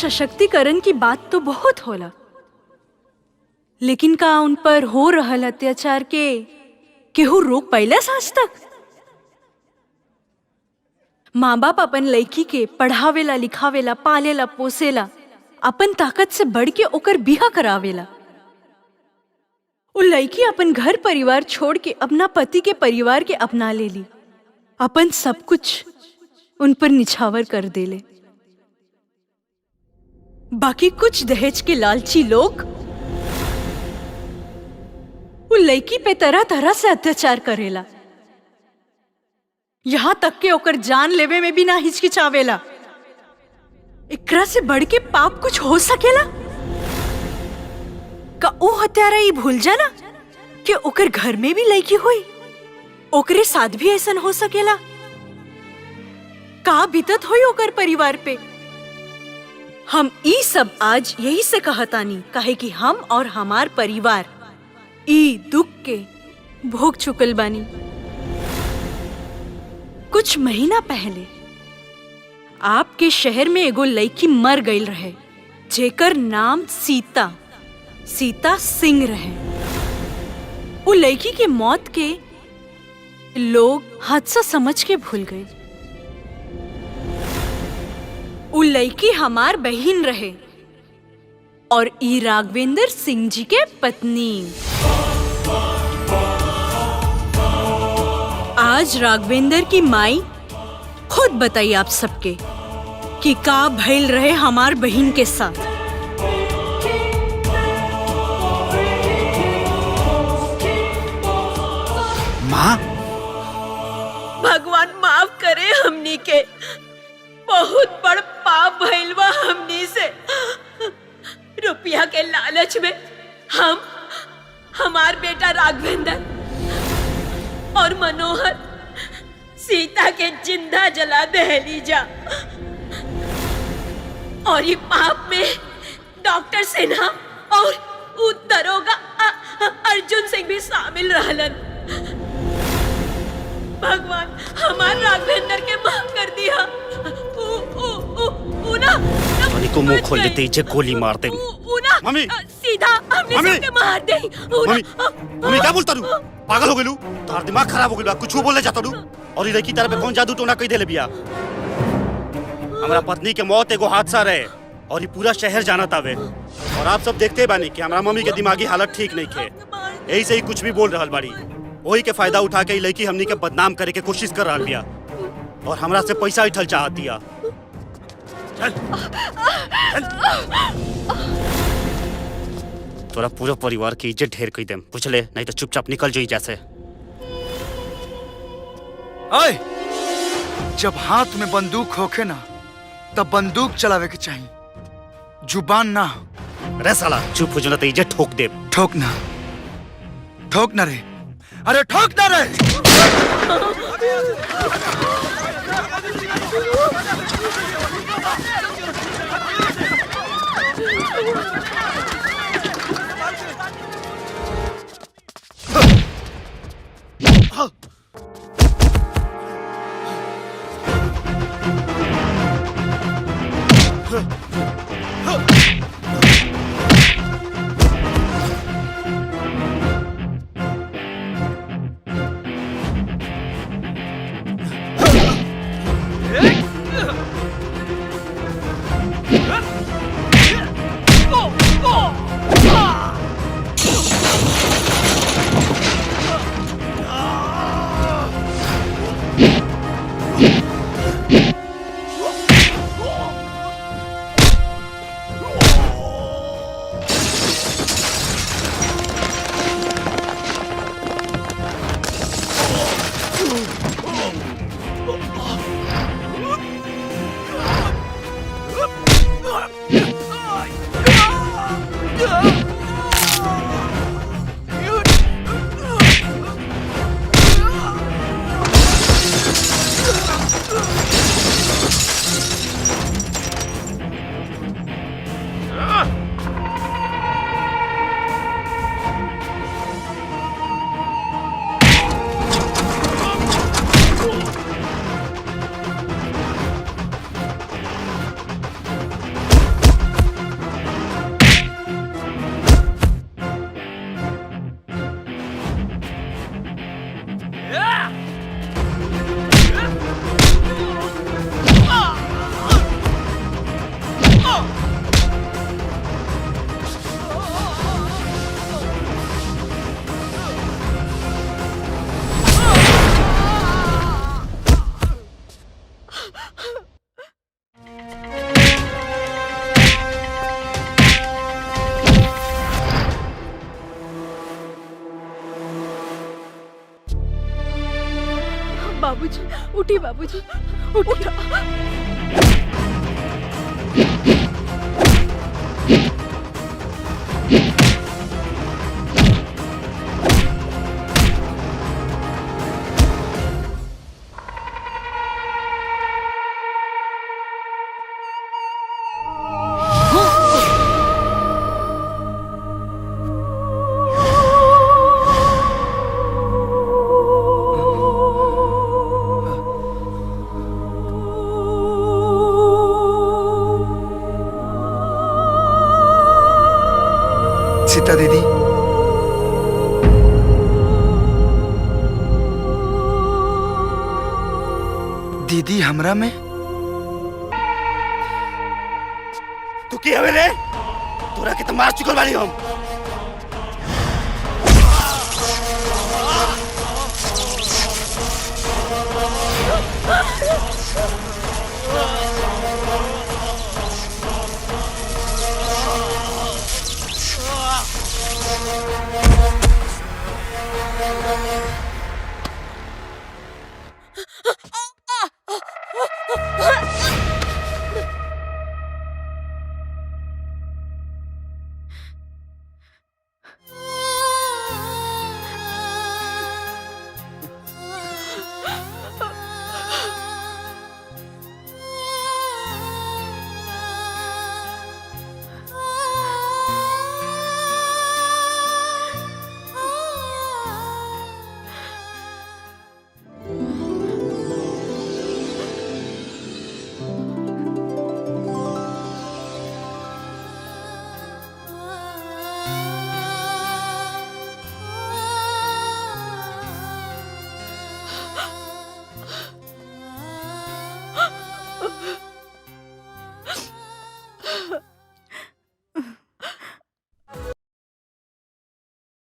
सशक्तिकरण की बात तो बहुत होला, लेकिन का उन पर हो रहल अत्याचार के केहू रोक पाइलस आज तक? माँ बाप अपन लड़की के पढ़ावेला, लिखावेला, पालेला, पोसेला, अपन ताकत से बढ़ के ओकर बिहा करावेला। उ लड़की अपन घर परिवार छोड़ के अपना पति के परिवार के अपना ले ली, अपन सब कुछ उन पर निछावर कर देले। बाकी कुछ दहेज के लालची लोग उ लड़की पे तरह तरह से अत्याचार करेला, यहाँ तक के ओकर जान लेवे में भी ना हिचकिचावेला। एकरा से बढ़ के पाप कुछ हो सकेला का? ओ हत्यारा ये भूल जाना कि ओकर घर में भी लड़की हुई, ओकरे साथ भी ऐसा हो सकेला? का बीतत हुई ओकर परिवार पे? हम ई सब आज यही से कहतानी, काहे कि हम और हमार परिवार ई दुख के भोग चुकल बानी। कुछ महीना पहले आपके शहर में एगो लड़की मर गई रहे, जेकर नाम सीता सिंह रहे। वो लड़की के मौत के लोग हादसा समझ के भूल गए। वो लड़की हमार बहन रहे और ई राघवेंद्र सिंह जी के पत्नी। आज राघवेंद्र की माई खुद बताइए आप सबके कि का भइल रहे हमार बहन के साथ। माँ, भगवान माफ करे हमनी के, बहुत बड़ पाप भइल बा हमनी से। रुपया के लालच में हम, हमार बेटा राघवेंद्र और मनोहर सीता के जिंदा जला दहली जा, और ये पाप में डॉक्टर सिन्हा और दरोगा अर्जुन सिंह भी शामिल रहलन। भगवान हमार राघवेंद्र के माफ कर दिया। को मुंह खोल देते ही गोली मार दे। मम्मी सीधा हमने सबके मार दे। मम्मी क्या बोलता तू? पागल हो गेलू? तार दिमाग खराब हो गेलू? कुछ बोले जाता तू? और ये लड़की तरफ कौन जादू टोना कह देले बिया? हमारा पत्नी के मौत एगो हादसा रहे और ये पूरा शहर जाना तावे, और आप सब देखते बानी कि हमारा मम्मी के दिमागी हालत ठीक नहीं थे, यही से ही कुछ भी बोल रहल बाड़ी। वही के फायदा उठा के लड़की हमनी के बदनाम करे के कोशिश कर रहल बिया और हमरा से पैसा उठल चाहत दिया। चल। तोरा पूरा परिवार की इज्जत ढेर कई देम, बुझले? नहीं तो चुपचाप निकल जाई जैसे। ओए, जब हाथ में बंदूक होखे ना तब बंदूक चलावे के चाहिए, जुबान ना। अरे साला चुप हो जाना तो इज्जत ठोक दे। ठोक ना रे, अरे ठोक ना रे। बाबूजी, उठी बाबूजी, उठा। सीता दीदी, दीदी हमरा में तू की हवे रे? तोरा के तो मार चुकल बानी हम।